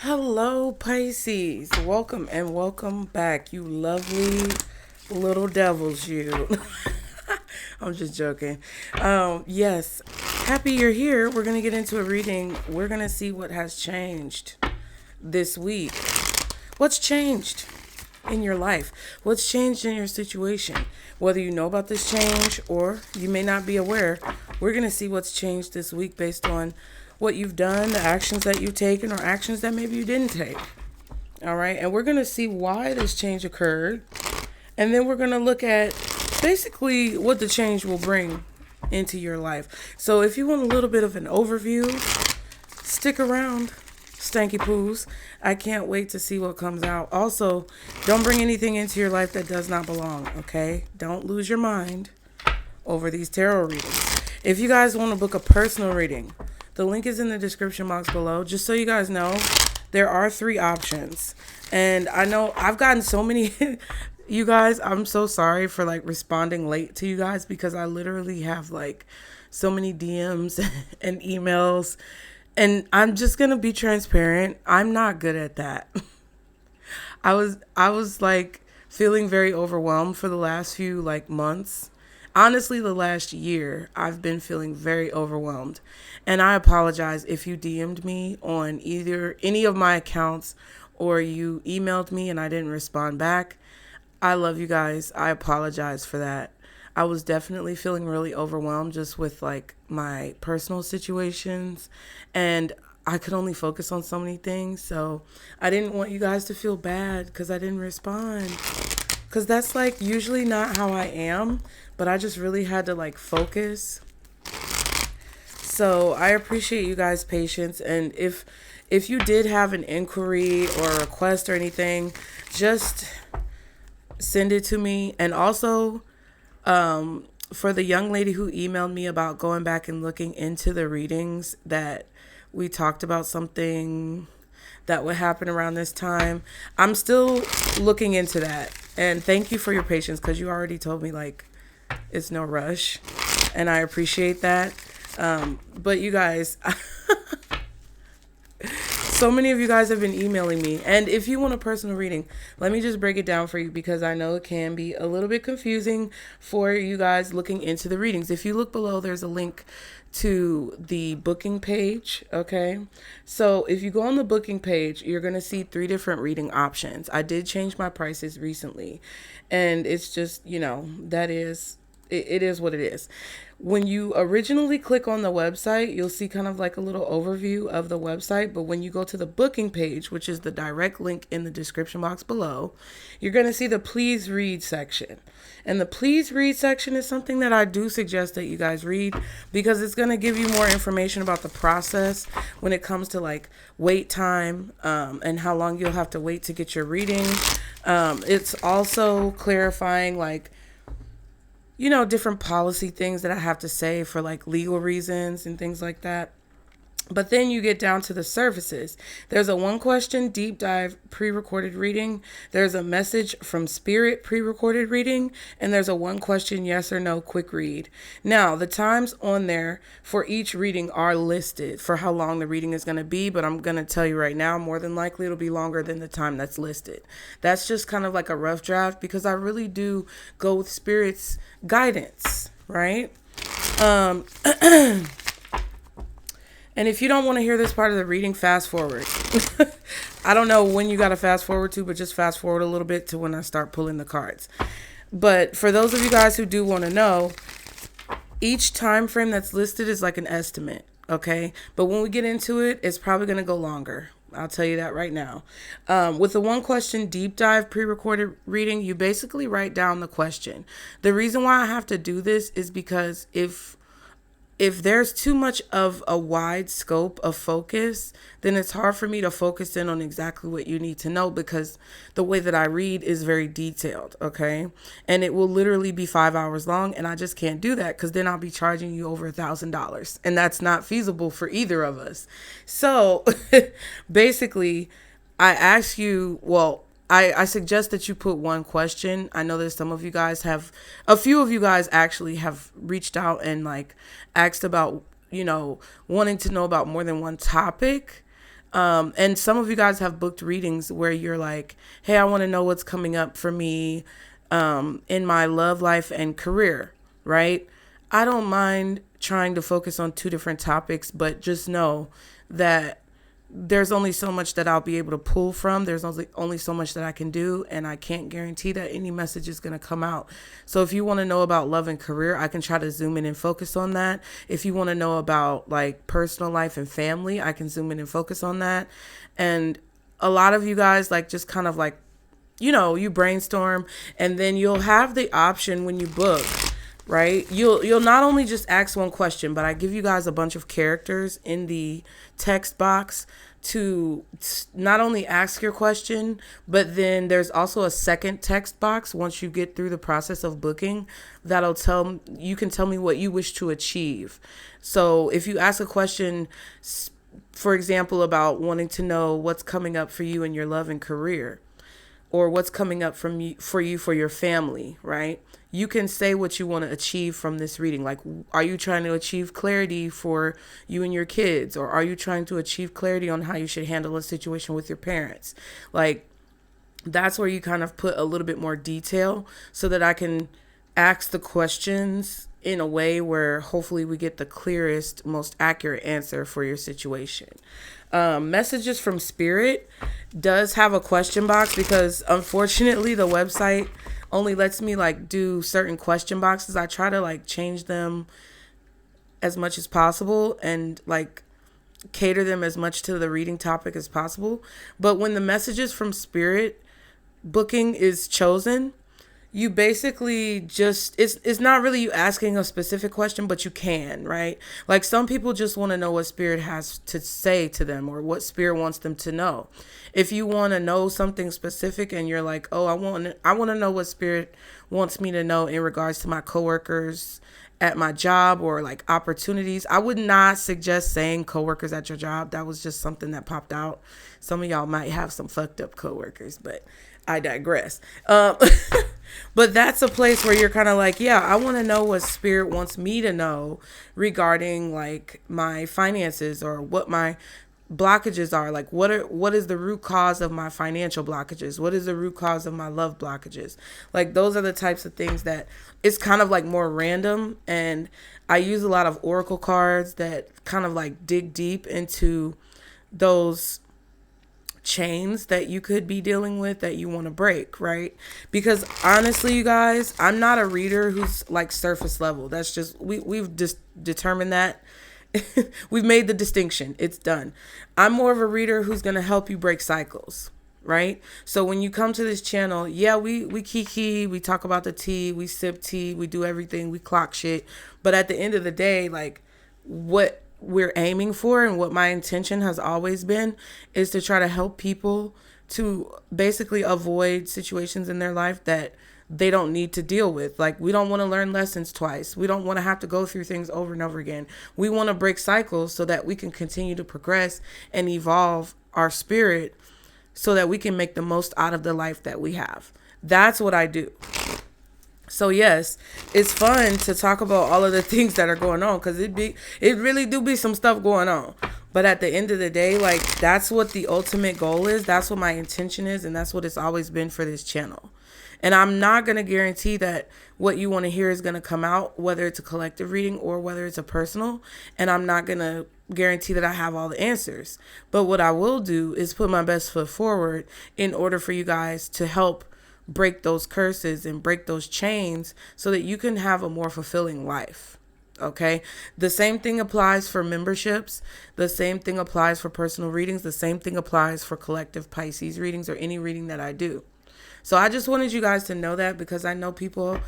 Hello, Pisces. Welcome and welcome back, you lovely little devils, you. I'm just joking. Yes, happy you're here. We're going to get into a reading. We're going to see what has changed this week. What's changed in your life? What's changed in your situation? Whether you know about this change or you may not be aware, we're going to see what's changed this week based on what you've done, the actions that you've taken, or actions that maybe you didn't take. All right. And we're going to see why this change occurred. And then we're going to look at basically what the change will bring into your life. So if you want a little bit of an overview, stick around, stanky poos. I can't wait to see what comes out. Also, don't bring anything into your life that does not belong. Okay. Don't lose your mind over these tarot readings. If you guys want to book a personal reading, the link is in the description box below. Just so you guys know, there are 3 options. And I know I've gotten so many, you guys, I'm so sorry for responding late to you guys because I literally have so many DMs and emails. And I'm just going to be transparent. I'm not good at that. I was feeling very overwhelmed for the last few months. Honestly, the last year, I've been feeling very overwhelmed. And I apologize if you DM'd me on either any of my accounts or you emailed me and I didn't respond back. I love you guys. I apologize for that. I was definitely feeling really overwhelmed just with my personal situations. And I could only focus on so many things. So I didn't want you guys to feel bad because I didn't respond. Because that's usually not how I am. But I just really had to focus. So I appreciate you guys' patience. And if you did have an inquiry or a request or anything, just send it to me. And also, for the young lady who emailed me about going back and looking into the readings that we talked about something that would happen around this time, I'm still looking into that. And thank you for your patience because you already told me it's no rush, and I appreciate that. But you guys, so many of you guys have been emailing me. And if you want a personal reading, let me just break it down for you because I know it can be a little bit confusing for you guys looking into the readings. If you look below, there's a link to the booking page. Okay. So if you go on the booking page, you're going to see 3 different reading options. I did change my prices recently, and it's just, that is, it is what it is. When you originally click on the website, you'll see kind of a little overview of the website. But when you go to the booking page, which is the direct link in the description box below, you're going to see the please read section. And the please read section is something that I do suggest that you guys read because it's going to give you more information about the process when it comes to wait time and how long you'll have to wait to get your reading. It's also clarifying different policy things that I have to say for legal reasons and things like that. But then you get down to the services. There's a 1-question deep dive pre-recorded reading. There's a message from spirit pre-recorded reading. And there's a 1-question yes or no quick read. Now, the times on there for each reading are listed for how long the reading is going to be. But I'm going to tell you right now, more than likely it'll be longer than the time that's listed. That's just kind of a rough draft because I really do go with spirit's guidance, right? And if you don't want to hear this part of the reading, fast forward. I don't know when you got to fast forward to, but just fast forward a little bit to when I start pulling the cards. But for those of you guys who do want to know, each time frame that's listed is an estimate, okay? But when we get into it, it's probably going to go longer. I'll tell you that right now. With the 1-question deep dive pre-recorded reading, you basically write down the question. The reason why I have to do this is because if there's too much of a wide scope of focus, then it's hard for me to focus in on exactly what you need to know because the way that I read is very detailed, okay? And it will literally be 5 hours long, and I just can't do that because then I'll be charging you over $1,000, and that's not feasible for either of us. So basically, I ask you, I suggest that you put 1 question. I know that some of you guys a few of you guys actually have reached out and asked about, wanting to know about more than one topic. And some of you guys have booked readings where you're like, hey, I want to know what's coming up for me in my love life and career, right? I don't mind trying to focus on two different topics, but just know that there's only so much that I'll be able to pull from. There's only so much that I can do, and I can't guarantee that any message is going to come out. So if you want to know about love and career, I can try to zoom in and focus on that. If you want to know about like personal life and family, I can zoom in and focus on that. And a lot of you guys like just kind of like, you brainstorm, and then you'll have the option when you book, right? You'll not only just ask one question, but I give you guys a bunch of characters in the text box to not only ask your question, but then there's also a second text box once you get through the process of booking that'll you can tell me what you wish to achieve. So if you ask a question, for example, about wanting to know what's coming up for you in your love and career, or what's coming up for you for your family, right? You can say what you want to achieve from this reading. Like, are you trying to achieve clarity for you and your kids? Or are you trying to achieve clarity on how you should handle a situation with your parents? Like, that's where you kind of put a little bit more detail so that I can ask the questions in a way where hopefully we get the clearest, most accurate answer for your situation. Messages from Spirit does have a question box because unfortunately the website only lets me like do certain question boxes. I try to like change them as much as possible and like cater them as much to the reading topic as possible. But when the messages from Spirit booking is chosen, you basically just, it's not really you asking a specific question, but you can, right? Like some people just want to know what Spirit has to say to them or what Spirit wants them to know. If you want to know something specific and you're like, oh, I want to know what Spirit wants me to know in regards to my coworkers at my job or like opportunities. I would not suggest saying coworkers at your job. That was just something that popped out. Some of y'all might have some fucked up coworkers, but I digress. But that's a place where you're kind of like, yeah, I want to know what Spirit wants me to know regarding like my finances or what my blockages are. Like what is the root cause of my financial blockages? What is the root cause of my love blockages? Like those are the types of things that it's kind of like more random. And I use a lot of oracle cards that kind of like dig deep into those chains that you could be dealing with that you want to break, right? Because honestly, you guys, I'm not a reader who's like surface level. That's just we've just determined that. We've made the distinction. It's done. I'm more of a reader who's going to help you break cycles, right? So when you come to this channel, yeah, we kiki, we talk about the tea, we sip tea, we do everything, we clock shit. But at the end of the day, like what we're aiming for and what my intention has always been is to try to help people to basically avoid situations in their life that they don't need to deal with. Like we don't want to learn lessons twice. We don't want to have to go through things over and over again. We want to break cycles so that we can continue to progress and evolve our spirit so that we can make the most out of the life that we have. That's what I do. So yes, it's fun to talk about all of the things that are going on because it really do be some stuff going on. But at the end of the day, like that's what the ultimate goal is. That's what my intention is. And that's what it's always been for this channel. And I'm not going to guarantee that what you want to hear is going to come out, whether it's a collective reading or whether it's a personal. And I'm not going to guarantee that I have all the answers. But what I will do is put my best foot forward in order for you guys to help break those curses and break those chains so that you can have a more fulfilling life. Okay. The same thing applies for memberships. The same thing applies for personal readings. The same thing applies for collective Pisces readings or any reading that I do. So I just wanted you guys to know that because I know people,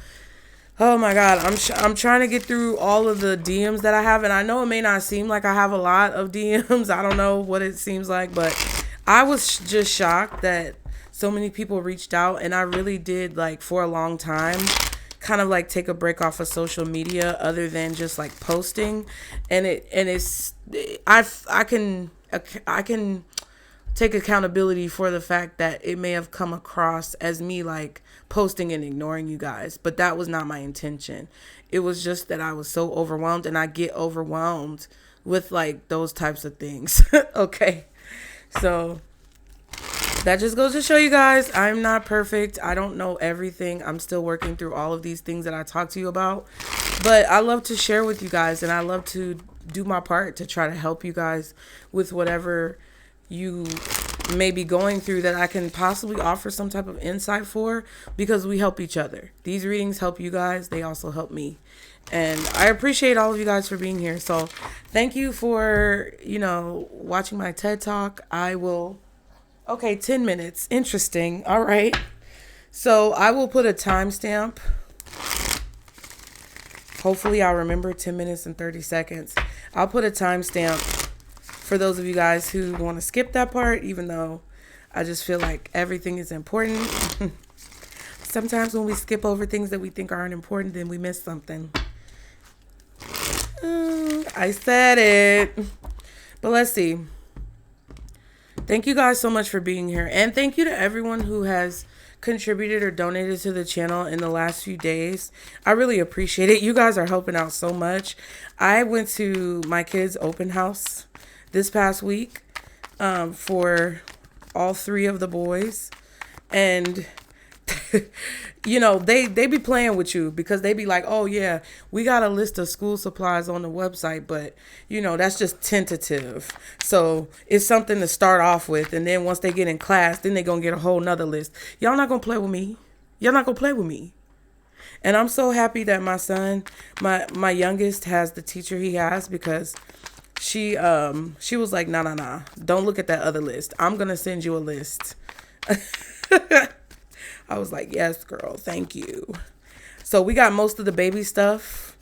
oh my God, I'm trying to get through all of the DMs that I have. And I know it may not seem like I have a lot of DMs. I don't know what it seems like, but I was just shocked that so many people reached out, and I really did, like, for a long time, kind of like take a break off of social media other than just like posting. And I can take accountability for the fact that it may have come across as me like posting and ignoring you guys, but that was not my intention. It was just that I was so overwhelmed, and I get overwhelmed with like those types of things. Okay. So that just goes to show you guys, I'm not perfect. I don't know everything. I'm still working through all of these things that I talk to you about. But I love to share with you guys, and I love to do my part to try to help you guys with whatever you may be going through that I can possibly offer some type of insight for, because we help each other. These readings help you guys. They also help me. And I appreciate all of you guys for being here. So thank you for, watching my TED Talk. I will... Okay, 10 minutes. Interesting. All right. So I will put a timestamp. Hopefully I'll remember 10 minutes and 30 seconds. I'll put a timestamp for those of you guys who want to skip that part, even though I just feel like everything is important. Sometimes when we skip over things that we think aren't important, then we miss something. I said it. But let's see. Thank you guys so much for being here. And thank you to everyone who has contributed or donated to the channel in the last few days. I really appreciate it. You guys are helping out so much. I went to my kids' open house this past week for all 3 of the boys. And they be playing with you, because they be like, oh yeah, we got a list of school supplies on the website, but that's just tentative. So it's something to start off with. And then once they get in class, then they gonna get a whole nother list. Y'all not gonna play with me. Y'all not gonna play with me. And I'm so happy that my son, my youngest, has the teacher he has, because she was like, nah, don't look at that other list. I'm gonna send you a list. I was like, yes, girl, thank you. So we got most of the baby stuff.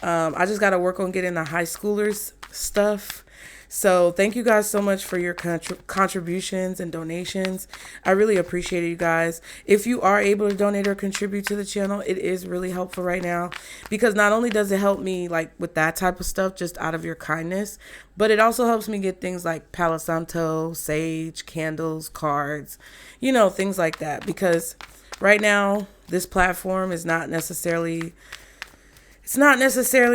I just got to work on getting the high schoolers stuff. So thank you guys so much for your contributions and donations. I really appreciate it, you guys. If you are able to donate or contribute to the channel, it is really helpful right now, because not only does it help me like with that type of stuff just out of your kindness, but it also helps me get things like Palo Santo, sage, candles, cards, things like that. Because right now, this platform is not necessarily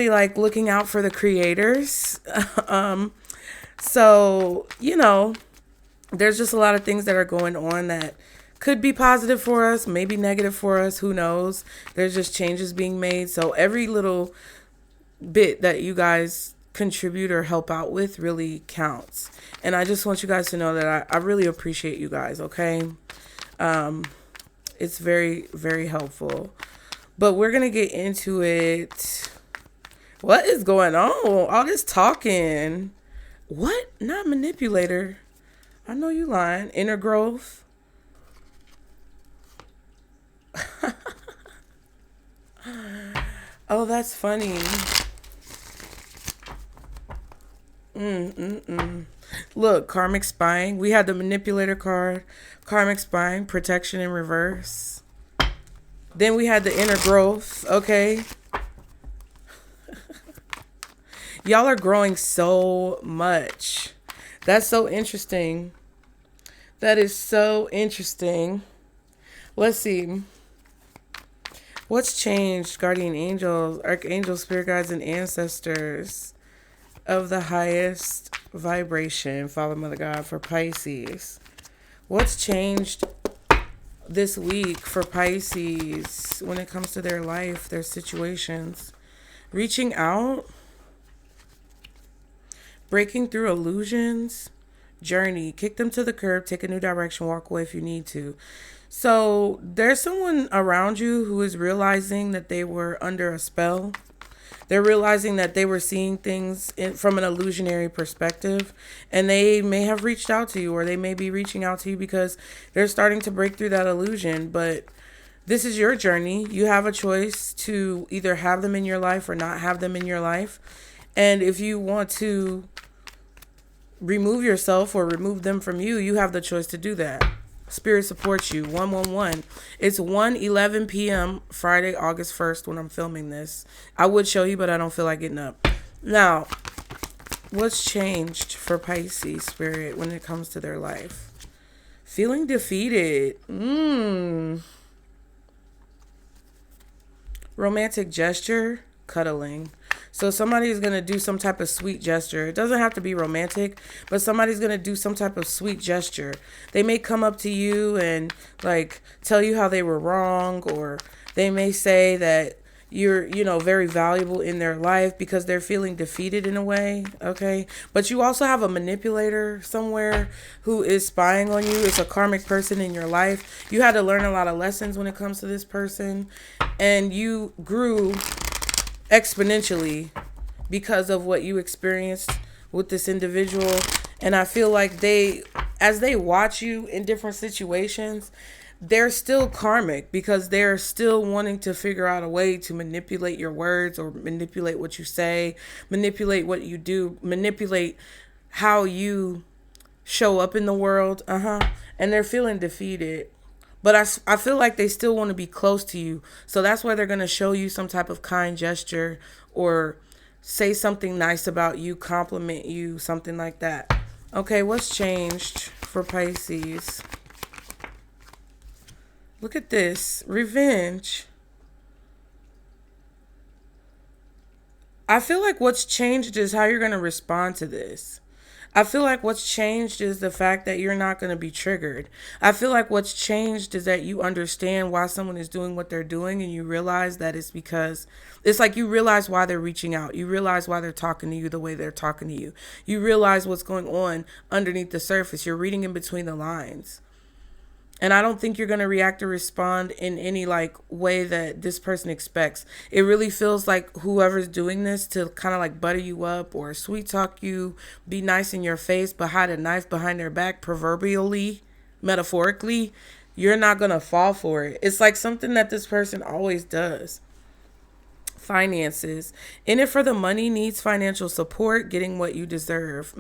like looking out for the creators. So, there's just a lot of things that are going on that could be positive for us, maybe negative for us. Who knows? There's just changes being made. So every little bit that you guys contribute or help out with really counts. And I just want you guys to know that I really appreciate you guys. Okay. It's very, very helpful. But we're going to get into it. What is going on? All this talking. What? Not manipulator. I know you lying. Inner growth. Oh, that's funny. Look, karmic spying. We had the manipulator card. Karmic spying. Protection in reverse. Then we had the inner growth. Okay. Y'all are growing so much. That's so interesting. That is so interesting. Let's see. What's changed? Guardian angels, archangels, spirit guides, and ancestors of the highest vibration. Father, Mother, God for Pisces. What's changed this week for Pisces when it comes to their life, their situations? Reaching out. Breaking through illusions, journey, kick them to the curb, take a new direction, walk away if you need to. So there's someone around you who is realizing that they were under a spell. They're realizing that they were seeing things from an illusionary perspective, and they may have reached out to you, or they may be reaching out to you because they're starting to break through that illusion. But this is your journey. You have a choice to either have them in your life or not have them in your life. And if you want to remove yourself or remove them from you, you have the choice to do that. Spirit supports you. 111. It's 1:11 p.m. Friday, August 1st when I'm filming this. I would show you, but I don't feel like getting up. Now, what's changed for Pisces spirit when it comes to their life? Feeling defeated. Romantic gesture. Cuddling. So somebody's going to do some type of sweet gesture. It doesn't have to be romantic, but somebody's going to do some type of sweet gesture. They may come up to you and like tell you how they were wrong, or they may say that you're, very valuable in their life because they're feeling defeated in a way. Okay. But you also have a manipulator somewhere who is spying on you. It's a karmic person in your life. You had to learn a lot of lessons when it comes to this person, and you grew exponentially because of what you experienced with this individual. And I feel like as they watch you in different situations, they're still karmic because they're still wanting to figure out a way to manipulate your words or manipulate what you say, manipulate what you do, manipulate how you show up in the world. And they're feeling defeated. But I feel like they still want to be close to you. So that's why they're going to show you some type of kind gesture or say something nice about you, compliment you, something like that. Okay, what's changed for Pisces? Look at this. Revenge. I feel like what's changed is how you're going to respond to this. I feel like what's changed is the fact that you're not going to be triggered. I feel like what's changed is that you understand why someone is doing what they're doing, and you realize that it's because it's like you realize why they're reaching out. You realize why they're talking to you the way they're talking to you. You realize what's going on underneath the surface. You're reading in between the lines. And I don't think you're going to react or respond in any like way that this person expects. It really feels like whoever's doing this to kind of like butter you up or sweet talk you, be nice in your face, but hide a knife behind their back, proverbially, metaphorically, you're not going to fall for it. It's like something that this person always does. Finances. In it for the money, needs financial support, getting what you deserve.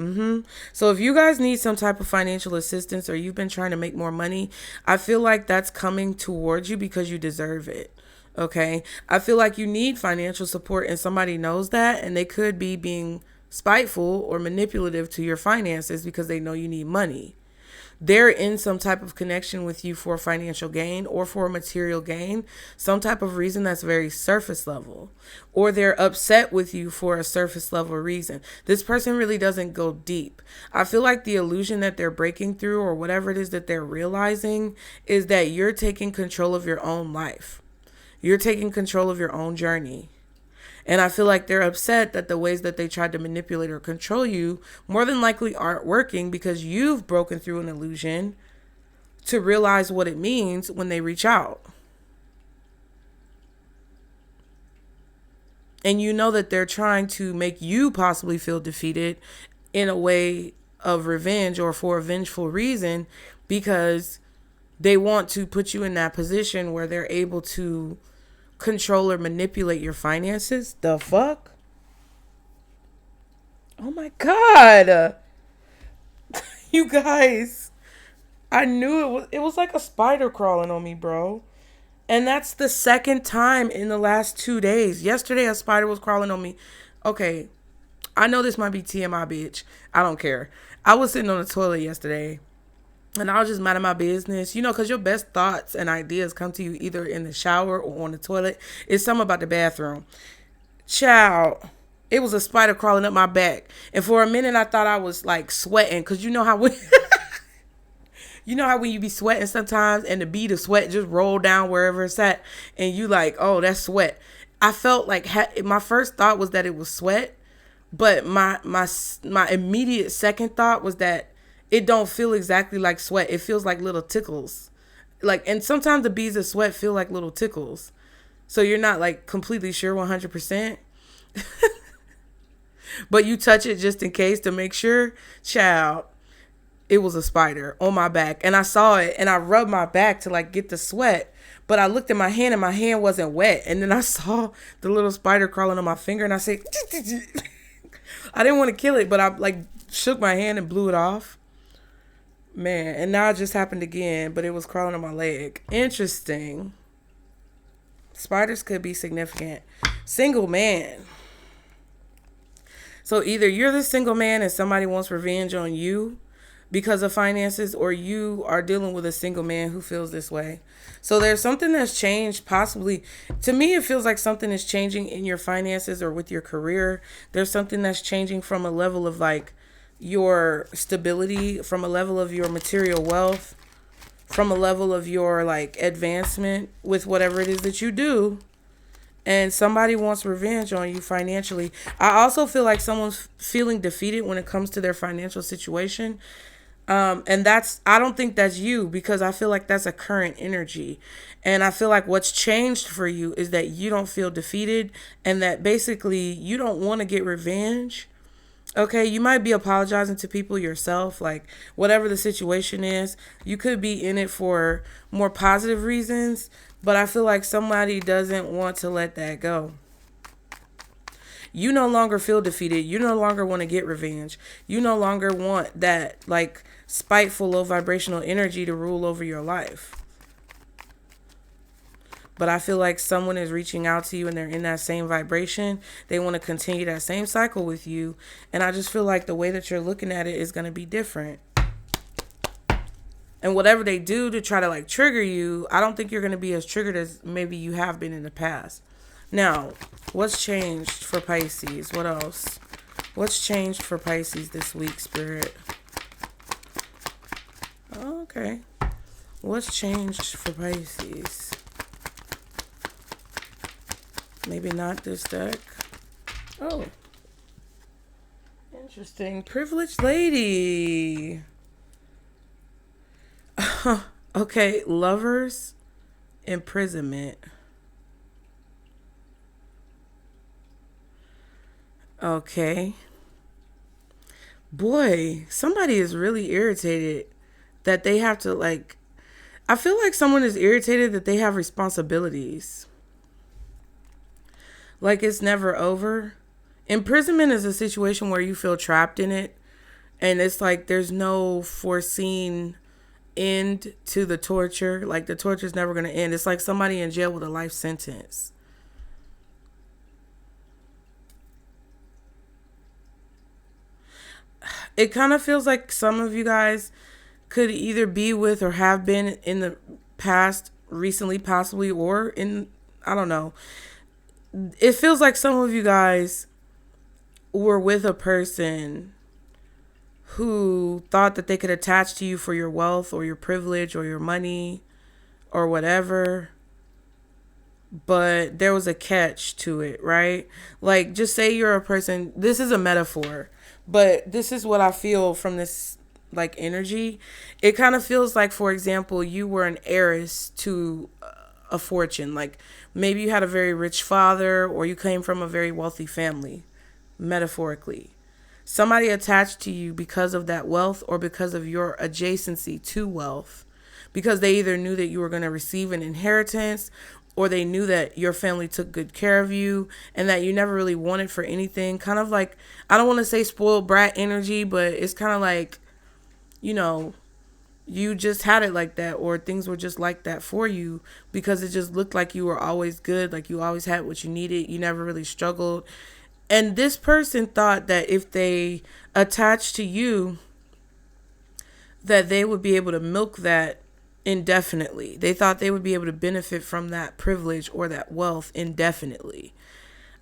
So if you guys need some type of financial assistance or you've been trying to make more money, I feel like that's coming towards you because you deserve it. Okay. I feel like you need financial support and somebody knows that, and they could be being spiteful or manipulative to your finances because they know you need money. They're in some type of connection with you for financial gain or for material gain, some type of reason that's very surface level, or they're upset with you for a surface level reason. This person really doesn't go deep. I feel like the illusion that they're breaking through or whatever it is that they're realizing is that you're taking control of your own life. You're taking control of your own journey. And I feel like they're upset that the ways that they tried to manipulate or control you more than likely aren't working because you've broken through an illusion to realize what it means when they reach out. And you know that they're trying to make you possibly feel defeated in a way of revenge or for a vengeful reason because they want to put you in that position where they're able to control or manipulate your finances. The fuck? Oh my God. You guys, I knew it was like a spider crawling on me, bro. And that's the second time in the last 2 days. Yesterday, a spider was crawling on me. Okay, I know this might be TMI, bitch. I don't care. I was sitting on the toilet yesterday and I was just minding my business, because your best thoughts and ideas come to you either in the shower or on the toilet. It's something about the bathroom. Child, it was a spider crawling up my back. And for a minute, I thought I was like sweating. Because you know how when you be sweating sometimes and the bead of sweat just roll down wherever it's at. And you like, oh, that's sweat. I felt like my first thought was that it was sweat. But my immediate second thought was that it don't feel exactly like sweat. It feels like little tickles. And sometimes the beads of sweat feel like little tickles. So you're not like completely sure 100%. But you touch it just in case to make sure. Child, it was a spider on my back. And I saw it and I rubbed my back to like get the sweat. But I looked at my hand and my hand wasn't wet. And then I saw the little spider crawling on my finger and I said, I didn't want to kill it, but I like shook my hand and blew it off. Man, and now it just happened again, but it was crawling on my leg. Interesting. Spiders could be significant. Single man. So either you're the single man and somebody wants revenge on you, because of finances, or you are dealing with a single man who feels this way. So there's something that's changed, possibly. To me, it feels like something is changing in your finances or with your career. There's something that's changing from a level of like your stability, from a level of your material wealth, from a level of your like advancement with whatever it is that you do. And somebody wants revenge on you financially. I also feel like someone's feeling defeated when it comes to their financial situation. And I don't think that's you, because I feel like that's a current energy. And I feel like what's changed for you is that you don't feel defeated, and that basically you don't want to get revenge. Okay, you might be apologizing to people yourself, like whatever the situation is. You could be in it for more positive reasons, but I feel like somebody doesn't want to let that go. You no longer feel defeated. You no longer want to get revenge. You no longer want that like spiteful, low vibrational energy to rule over your life. But I feel like someone is reaching out to you and they're in that same vibration. They want to continue that same cycle with you. And I just feel like the way that you're looking at it is going to be different. And whatever they do to try to like trigger you, I don't think you're going to be as triggered as maybe you have been in the past. Now, what's changed for Pisces? What else? What's changed for Pisces this week, Spirit? Okay. What's changed for Pisces? Maybe not this deck. Oh. Interesting. Privileged lady. Okay. Lovers. Imprisonment. Okay. Boy, somebody is really irritated that they have to like, I feel like someone is irritated that they have responsibilities. Like it's never over. Imprisonment is a situation where you feel trapped in it, and it's like there's no foreseen end to the torture. Like the torture is never going to end. It's like somebody in jail with a life sentence. It kind of feels like some of you guys could either be with or have been in the past recently, possibly, or in, I don't know. It feels like some of you guys were with a person who thought that they could attach to you for your wealth or your privilege or your money or whatever. But there was a catch to it, right? Like, just say you're a person, this is a metaphor, but this is what I feel from this like energy. It kind of feels like, for example, you were an heiress to a fortune. Like maybe you had a very rich father, or you came from a very wealthy family, metaphorically. Somebody attached to you because of that wealth or because of your adjacency to wealth, because they either knew that you were going to receive an inheritance, or they knew that your family took good care of you and that you never really wanted for anything. Kind of like, I don't want to say spoiled brat energy, but it's kind of like, you know, you just had it like that, or things were just like that for you because it just looked like you were always good, like you always had what you needed. You never really struggled. And this person thought that if they attached to you, that they would be able to milk that indefinitely. They thought they would be able to benefit from that privilege or that wealth indefinitely.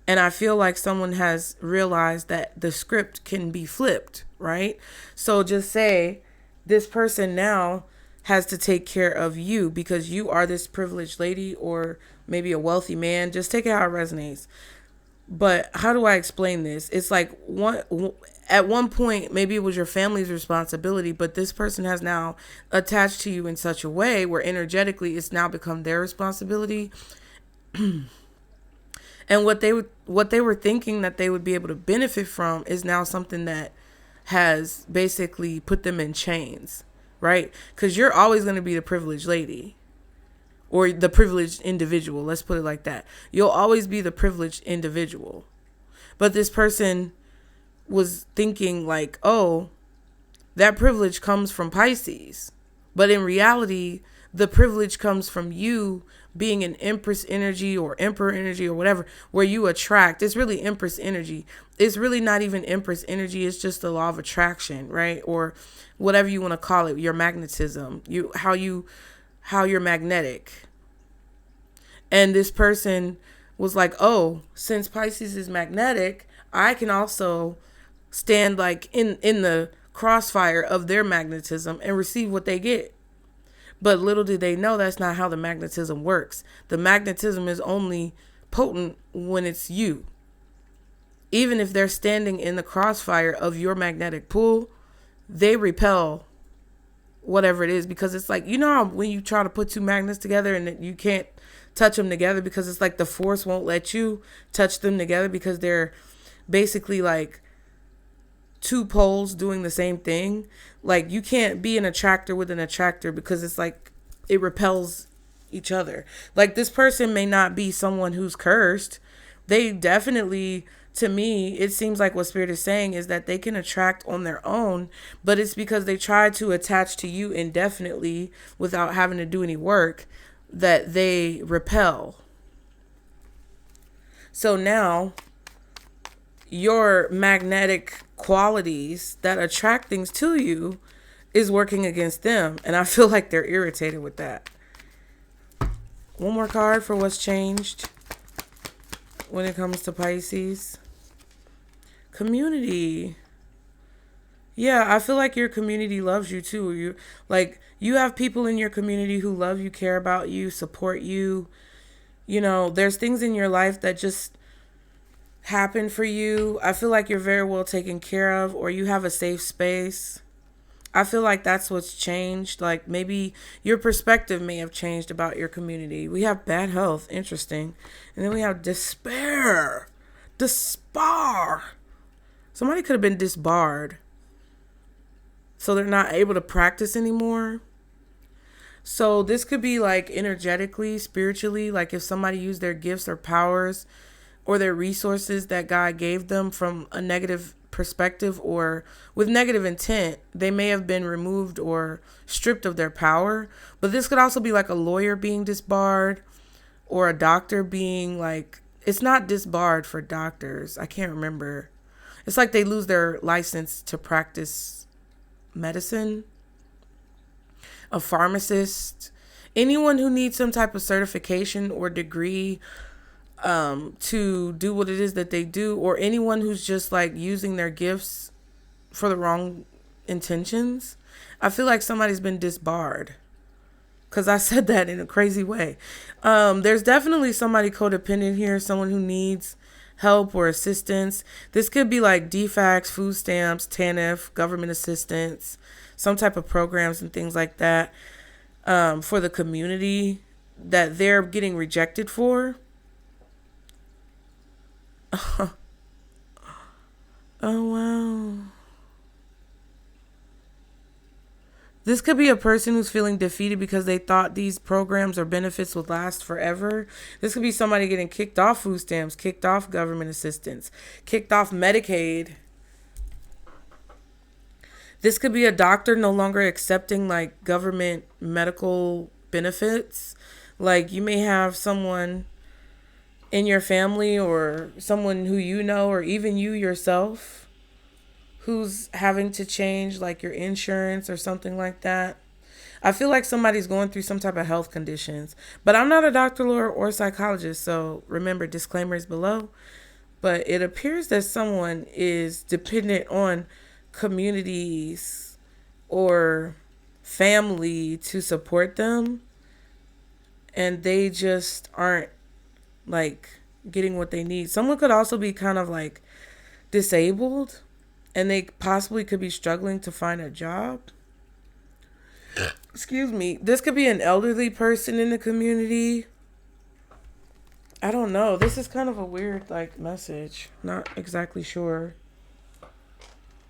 And I feel like someone has realized that the script can be flipped, right? So just say this person now has to take care of you because you are this privileged lady or maybe a wealthy man. Just take it how it resonates. But how do I explain this? It's like at one point, maybe it was your family's responsibility, but this person has now attached to you in such a way where energetically it's now become their responsibility. And what they were thinking that they would be able to benefit from is now something that has basically put them in chains, right? Because you're always going to be the privileged lady. Or the privileged individual, let's put it like that. You'll always be the privileged individual. But this person was thinking like, oh, that privilege comes from Pisces. But in reality, the privilege comes from you being an Empress energy or Emperor energy or whatever, where you attract. It's really Empress energy. It's really not even Empress energy. It's just the law of attraction, right? Or whatever you want to call it, your magnetism, how you're magnetic. And this person was like, oh, since Pisces is magnetic, I can also stand like in the crossfire of their magnetism and receive what they get. But little did they know that's not how the magnetism works. The magnetism is only potent when it's you. Even if they're standing in the crossfire of your magnetic pull, they repel whatever it is, because it's like, you know how when you try to put two magnets together and you can't touch them together because it's like the force won't let you touch them together because they're basically like two poles doing the same thing. Like you can't be an attractor with an attractor because it's like it repels each other. Like this person may not be someone who's cursed. They definitely, to me, it seems like what Spirit is saying is that they can attract on their own, but it's because they try to attach to you indefinitely without having to do any work that they repel. So now your magnetic qualities that attract things to you is working against them. And I feel like they're irritated with that. One more card for what's changed when it comes to Pisces. Community. Yeah, I feel like your community loves you too. You have people in your community who love you, care about you, support you. You know, there's things in your life that just happen for you. I feel like you're very well taken care of, or you have a safe space. I feel like that's what's changed. Like maybe your perspective may have changed about your community. We have bad health, interesting. And then we have despair. Somebody could have been disbarred, so they're not able to practice anymore. So this could be like energetically, spiritually, like if somebody used their gifts or powers or their resources that God gave them from a negative perspective or with negative intent, they may have been removed or stripped of their power. But this could also be like a lawyer being disbarred or a doctor being like, it's not disbarred for doctors. I can't remember. It's like they lose their license to practice medicine. A pharmacist, anyone who needs some type of certification or degree to do what it is that they do, or anyone who's just like using their gifts for the wrong intentions. I feel like somebody's been disbarred because I said that in a crazy way. There's definitely somebody codependent here, someone who needs help or assistance. This could be like DFACS, food stamps, TANF, government assistance, some type of programs and things like that for the community that they're getting rejected for. Oh, wow. This could be a person who's feeling defeated because they thought these programs or benefits would last forever. This could be somebody getting kicked off food stamps, kicked off government assistance, kicked off Medicaid. This could be a doctor no longer accepting like government medical benefits. Like you may have someone in your family or someone who you know, or even you yourself, who's having to change like your insurance or something like that. I feel like somebody's going through some type of health conditions, but I'm not a doctor or psychologist. So remember, disclaimers below, but it appears that someone is dependent on communities or family to support them, and they just aren't like getting what they need. Someone could also be kind of like disabled, and they possibly could be struggling to find a job. Excuse me. This could be an elderly person in the community. I don't know. This is kind of a weird like message. Not exactly sure.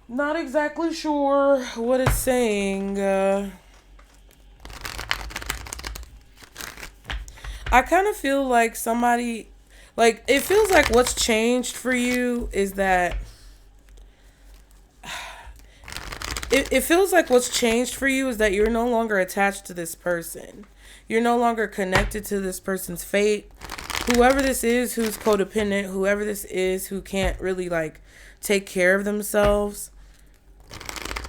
Not exactly sure what it's saying. I kind of feel like somebody, like, it feels like what's changed for you is that it feels like what's changed for you is that you're no longer attached to this person. You're no longer connected to this person's fate. Whoever this is who's codependent, whoever this is who can't really like take care of themselves,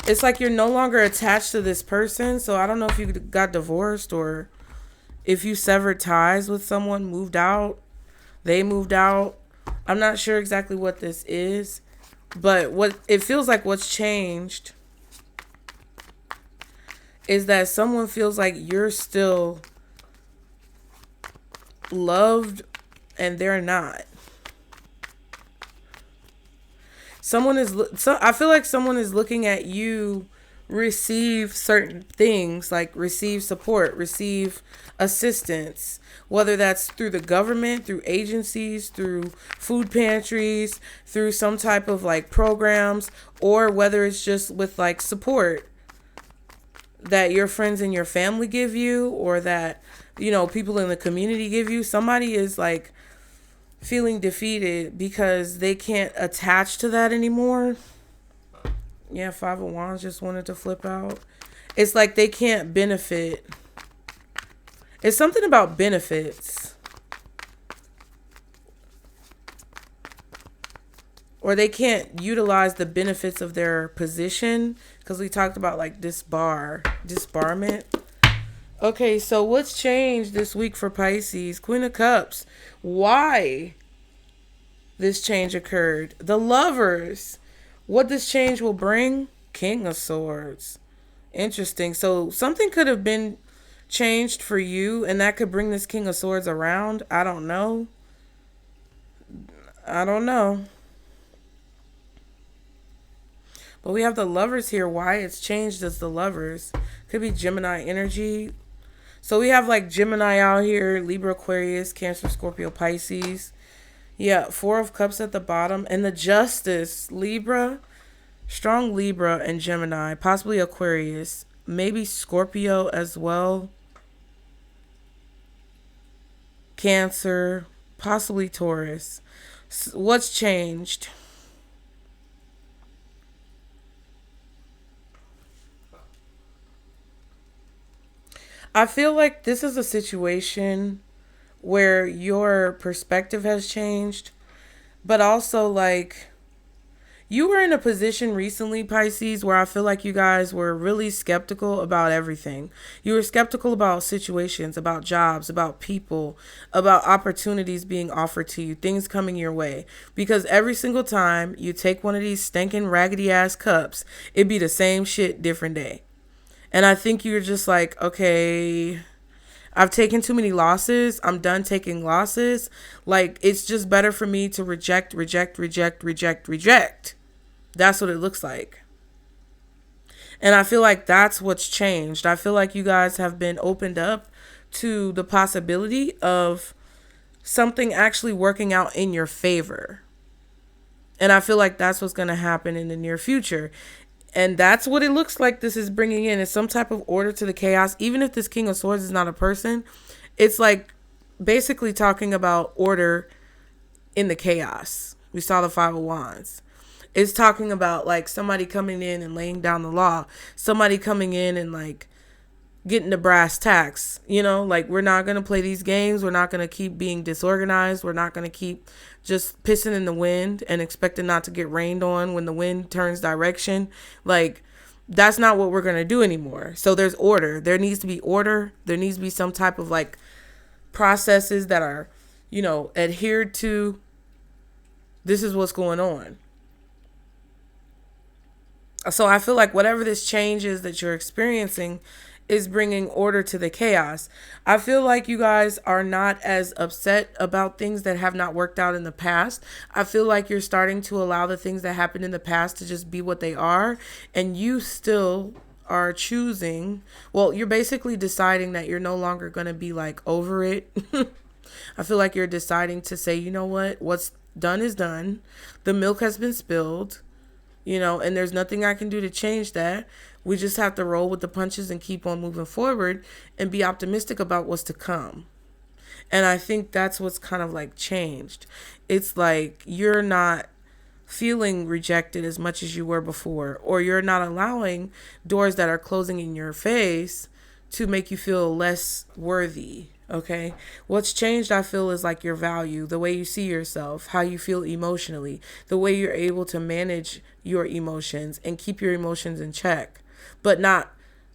it's like you're no longer attached to this person. So I don't know if you got divorced or if you severed ties with someone, moved out, they moved out. I'm not sure exactly what this is, but what it feels like what's changed is that someone feels like you're still loved and they're not. I feel like someone is looking at you receive certain things, like receive support, receive assistance, whether that's through the government, through agencies, through food pantries, through some type of like programs, or whether it's just with like support that your friends and your family give you, or that, you know, people in the community give you. Somebody is like feeling defeated because they can't attach to that anymore. Yeah, Five of Wands just wanted to flip out. It's like they can't benefit. It's something about benefits. Or they can't utilize the benefits of their position. Because we talked about like disbarment. Okay, so what's changed this week for Pisces? Queen of Cups. Why this change occurred? The Lovers. What this change will bring? King of Swords. Interesting. So something could have been changed for you, and that could bring this King of Swords around. I don't know. But we have the Lovers here. Why it's changed as the Lovers. Could be Gemini energy. So we have like Gemini out here, Libra, Aquarius, Cancer, Scorpio, Pisces. Yeah, Four of Cups at the bottom. And the Justice, Libra, strong Libra and Gemini, possibly Aquarius, maybe Scorpio as well. Cancer, possibly Taurus. What's changed? I feel like this is a situation where your perspective has changed, but also like you were in a position recently, Pisces, where I feel like you guys were really skeptical about everything. You were skeptical about situations, about jobs, about people, about opportunities being offered to you, things coming your way. Because every single time you take one of these stinking raggedy ass cups, it'd be the same shit, different day. And I think you're just like, okay, I've taken too many losses. I'm done taking losses. Like, it's just better for me to reject. That's what it looks like. And I feel like that's what's changed. I feel like you guys have been opened up to the possibility of something actually working out in your favor. And I feel like that's what's going to happen in the near future. And that's what it looks like this is bringing in, is some type of order to the chaos. Even if this King of Swords is not a person, it's like basically talking about order in the chaos. We saw the Five of Wands. It's talking about like somebody coming in and laying down the law. Somebody coming in and like getting the brass tacks. You know, like we're not going to play these games. We're not going to keep being disorganized. We're not going to keep just pissing in the wind and expecting not to get rained on when the wind turns direction. Like, that's not what we're going to do anymore. So there's order. There needs to be order. There needs to be some type of like processes that are, you know, adhered to. This is what's going on. So I feel like whatever this change is that you're experiencing is bringing order to the chaos. I feel like you guys are not as upset about things that have not worked out in the past. I feel like you're starting to allow the things that happened in the past to just be what they are. And you still are choosing, well, you're basically deciding that you're no longer going to be like over it. I feel like you're deciding to say, you know what? What's done is done. The milk has been spilled, you know, and there's nothing I can do to change that. We just have to roll with the punches and keep on moving forward and be optimistic about what's to come. And I think that's what's kind of like changed. It's like you're not feeling rejected as much as you were before, or you're not allowing doors that are closing in your face to make you feel less worthy. Okay. What's changed, I feel, is like your value, the way you see yourself, how you feel emotionally, the way you're able to manage your emotions and keep your emotions in check, but not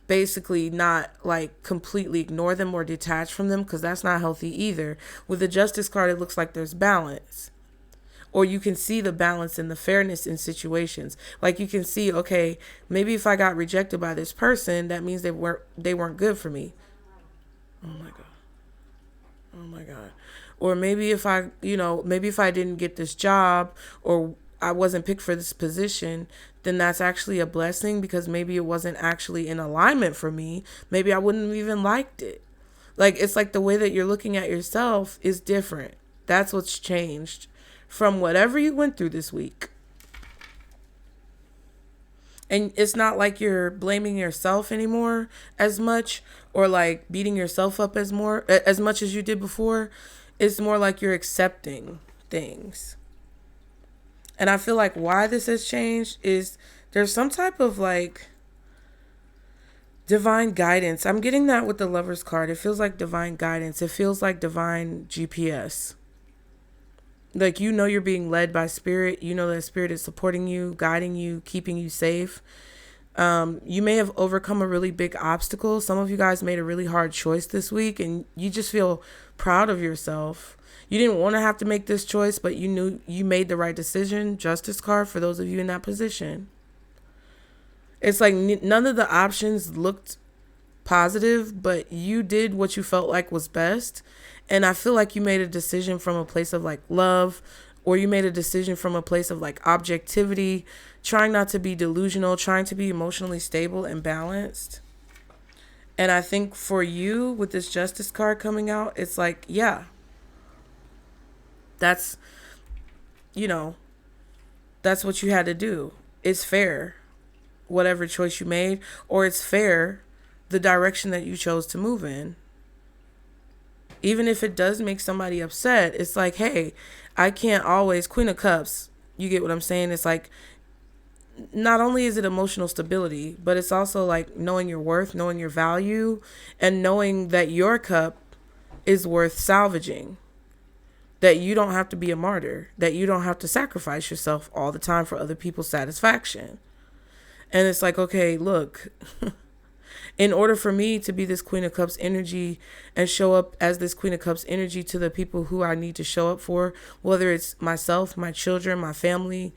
basically not like completely ignore them or detach from them, because that's not healthy either. With the Justice card, it looks like there's balance, or you can see the balance and the fairness in situations. Like you can see, okay, maybe if I got rejected by this person, that means they weren't good for me. Oh my God. Oh my God. Or maybe if maybe if I didn't get this job, or I wasn't picked for this position, then that's actually a blessing, because maybe it wasn't actually in alignment for me. Maybe I wouldn't have even liked it. Like, it's like the way that you're looking at yourself is different. That's what's changed from whatever you went through this week. And it's not like you're blaming yourself anymore as much, or like beating yourself up as much as you did before. It's more like you're accepting things. And I feel like why this has changed is there's some type of like divine guidance. I'm getting that with the Lover's card. It feels like divine guidance. It feels like divine GPS. Like, you're being led by spirit. You know that spirit is supporting you, guiding you, keeping you safe. You may have overcome a really big obstacle. Some of you guys made a really hard choice this week, and you just feel proud of yourself. You didn't want to have to make this choice, but you knew you made the right decision. Justice card for those of you in that position. It's like none of the options looked positive, but you did what you felt like was best. And I feel like you made a decision from a place of like love, or you made a decision from a place of like objectivity, trying not to be delusional, trying to be emotionally stable and balanced. And I think for you, with this Justice card coming out, it's like, yeah, that's what you had to do. It's fair, whatever choice you made, or it's fair, the direction that you chose to move in. Even if it does make somebody upset, it's like, hey, I can't always, Queen of Cups, you get what I'm saying? It's like, not only is it emotional stability, but it's also like knowing your worth, knowing your value, and knowing that your cup is worth salvaging. That you don't have to be a martyr, that you don't have to sacrifice yourself all the time for other people's satisfaction. And it's like, okay, look, in order for me to be this Queen of Cups energy and show up as this Queen of Cups energy to the people who I need to show up for, whether it's myself, my children, my family.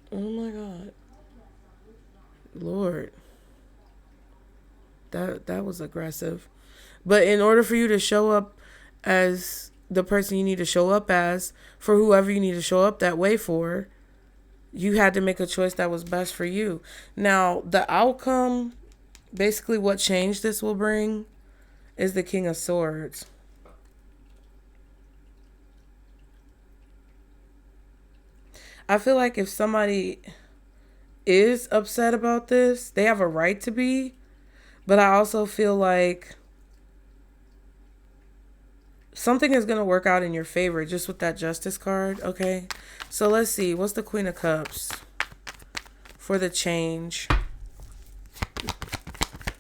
Oh my God. Lord. That was aggressive. But in order for you to show up as the person you need to show up as, for whoever you need to show up that way for, you had to make a choice that was best for you. Now, the outcome, basically what change this will bring, is the King of Swords. I feel like if somebody is upset about this, they have a right to be. But I also feel like something is going to work out in your favor just with that Justice card, okay? So let's see. What's the Queen of Cups for the change?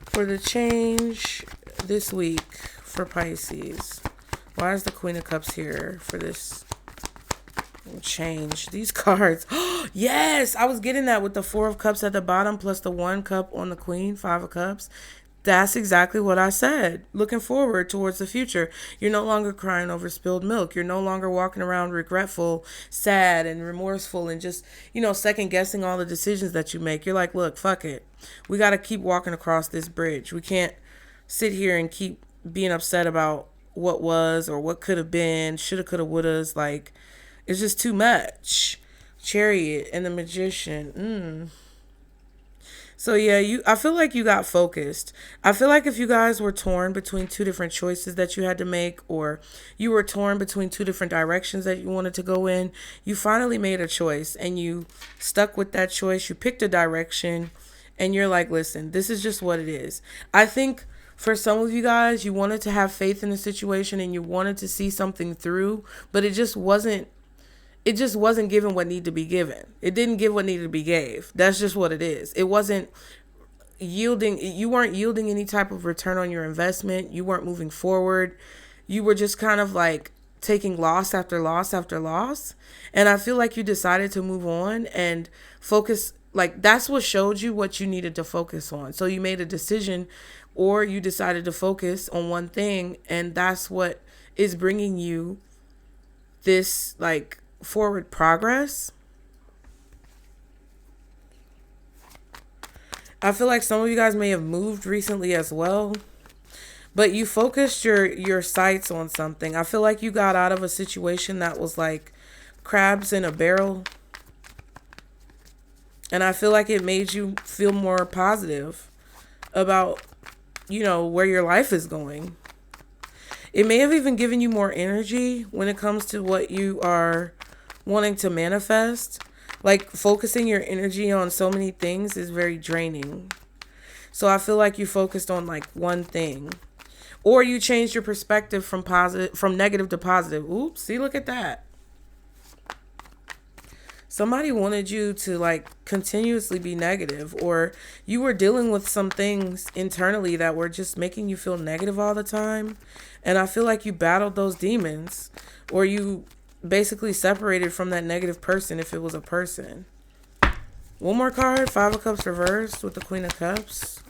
For the change this week for Pisces. Why is the Queen of Cups here for this change? These cards. Yes, I was getting that with the Four of Cups at the bottom plus the 1 cup on the Queen, 5 of Cups. That's exactly what I said. Looking forward towards the future. You're no longer crying over spilled milk. You're no longer walking around regretful, sad, and remorseful, and just, second guessing all the decisions that you make. You're like, look, fuck it. We got to keep walking across this bridge. We can't sit here and keep being upset about what was or what could have been, shoulda, coulda, wouldas. Like, it's just too much. Chariot and the Magician. So yeah, I feel like you got focused. I feel like if you guys were torn between two different choices that you had to make, or you were torn between two different directions that you wanted to go in, you finally made a choice and you stuck with that choice. You picked a direction and you're like, listen, this is just what it is. I think for some of you guys, you wanted to have faith in the situation and you wanted to see something through, but it just wasn't it just wasn't given what needed to be given. It didn't give what needed to be gave. That's just what it is. It wasn't yielding. You weren't yielding any type of return on your investment. You weren't moving forward. You were just kind of like taking loss after loss after loss. And I feel like you decided to move on and focus. Like, that's what showed you what you needed to focus on. So you made a decision, or you decided to focus on one thing, and that's what is bringing you this like forward progress. I feel like some of you guys may have moved recently as well, but you focused your sights on something. I feel like you got out of a situation that was like crabs in a barrel, and I feel like it made you feel more positive about, you know, where your life is going. It may have even given you more energy when it comes to what you are wanting to manifest. Like, focusing your energy on so many things is very draining. So I feel like you focused on like one thing, or you changed your perspective from negative to positive. Oops, see, look at that. Somebody wanted you to like continuously be negative, or you were dealing with some things internally that were just making you feel negative all the time. And I feel like you battled those demons, or you basically separated from that negative person if it was a person. One more card, Five of Cups reversed with the Queen of Cups.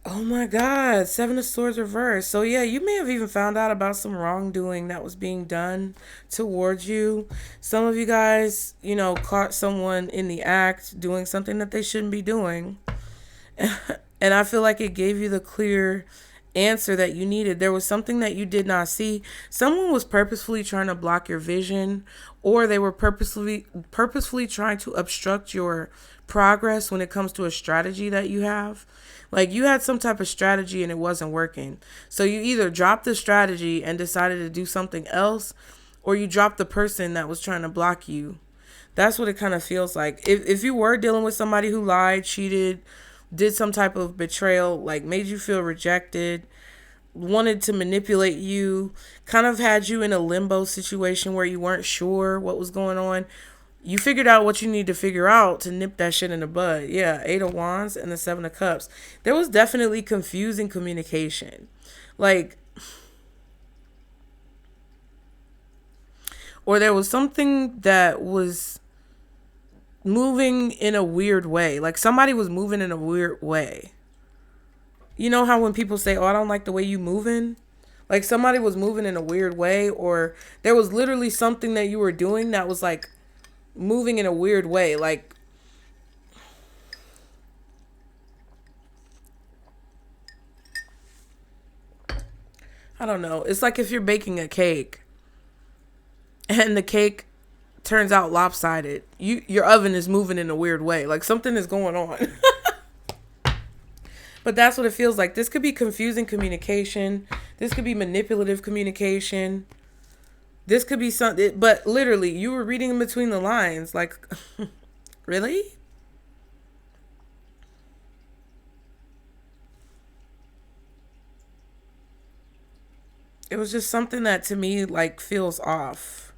Oh my God, Seven of Swords reversed. So yeah, you may have even found out about some wrongdoing that was being done towards you. Some of you guys, you know, caught someone in the act doing something that they shouldn't be doing. And I feel like it gave you the clear answer that you needed. There was something that you did not see. Someone was purposefully trying to block your vision, or they were purposefully trying to obstruct your progress when it comes to a strategy that you have. Like, you had some type of strategy and it wasn't working. So you either dropped the strategy and decided to do something else, or you dropped the person that was trying to block you. That's what it kind of feels like. If you were dealing with somebody who lied, cheated, did some type of betrayal, like made you feel rejected, wanted to manipulate you, kind of had you in a limbo situation where you weren't sure what was going on, you figured out what you need to figure out to nip that shit in the bud. Yeah, Eight of Wands and the Seven of Cups. There was definitely confusing communication. Like, or there was something that was moving in a weird way. Like, somebody was moving in a weird way. You know how when people say, oh, I don't like the way you moving? Like, somebody was moving in a weird way, or there was literally something that you were doing that was like moving in a weird way. Like, I don't know. It's like if you're baking a cake and the cake turns out lopsided. Your oven is moving in a weird way. Like, something is going on. But that's what it feels like. This could be confusing communication. This could be manipulative communication. This could be something, but literally, you were reading in between the lines. Like, really? It was just something that to me, like, feels off.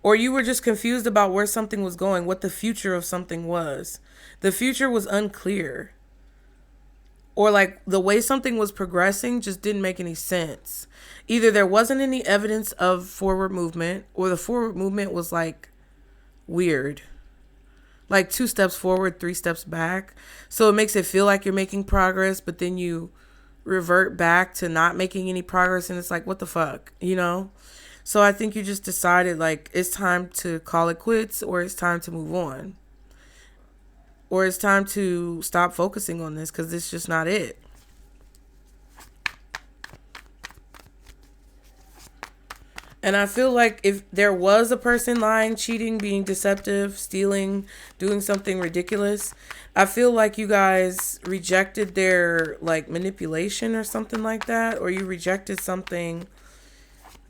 Or you were just confused about where something was going, what the future of something was. The future was unclear. Or like the way something was progressing just didn't make any sense. Either there wasn't any evidence of forward movement, or the forward movement was like weird. Like 2 steps forward, 3 steps back. So it makes it feel like you're making progress, but then you revert back to not making any progress. And it's like, what the fuck, you know? So I think you just decided like it's time to call it quits, or it's time to move on. Or it's time to stop focusing on this because it's just not it. And I feel like if there was a person lying, cheating, being deceptive, stealing, doing something ridiculous, I feel like you guys rejected their like manipulation or something like that. Or you rejected something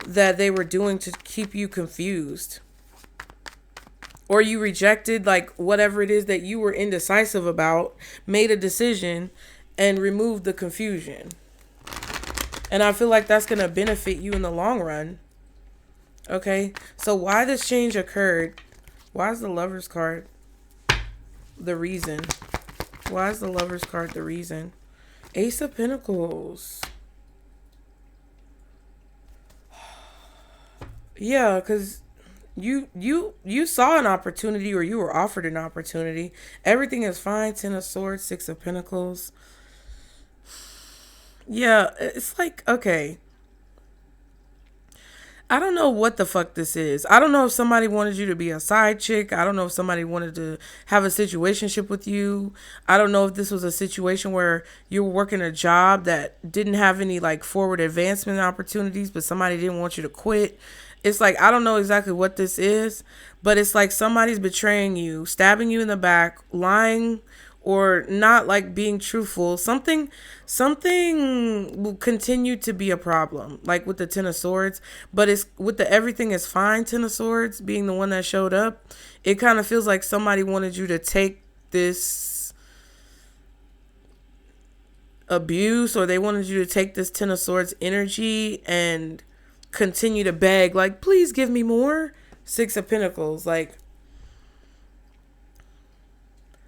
that they were doing to keep you confused. Or you rejected like whatever it is that you were indecisive about, made a decision, and removed the confusion. And I feel like that's going to benefit you in the long run. Okay, so why this change occurred? Why is the Lover's card the reason? Why is the Lover's card the reason? Ace of Pentacles. Yeah, because you saw an opportunity, or you were offered an opportunity. Everything is fine. Ten of Swords, Six of Pentacles. Yeah, it's like, okay, I don't know what the fuck this is. I don't know if somebody wanted you to be a side chick. I don't know if somebody wanted to have a situationship with you. I don't know if this was a situation where you were working a job that didn't have any like forward advancement opportunities, but somebody didn't want you to quit. It's like, I don't know exactly what this is, but it's like somebody's betraying you, stabbing you in the back, lying, or not like being truthful. Something will continue to be a problem, like with the Ten of Swords, but it's with the everything is fine Ten of Swords being the one that showed up. It kind of feels like somebody wanted you to take this abuse, or they wanted you to take this Ten of Swords energy and continue to beg, like, please give me more. Six of Pentacles, like,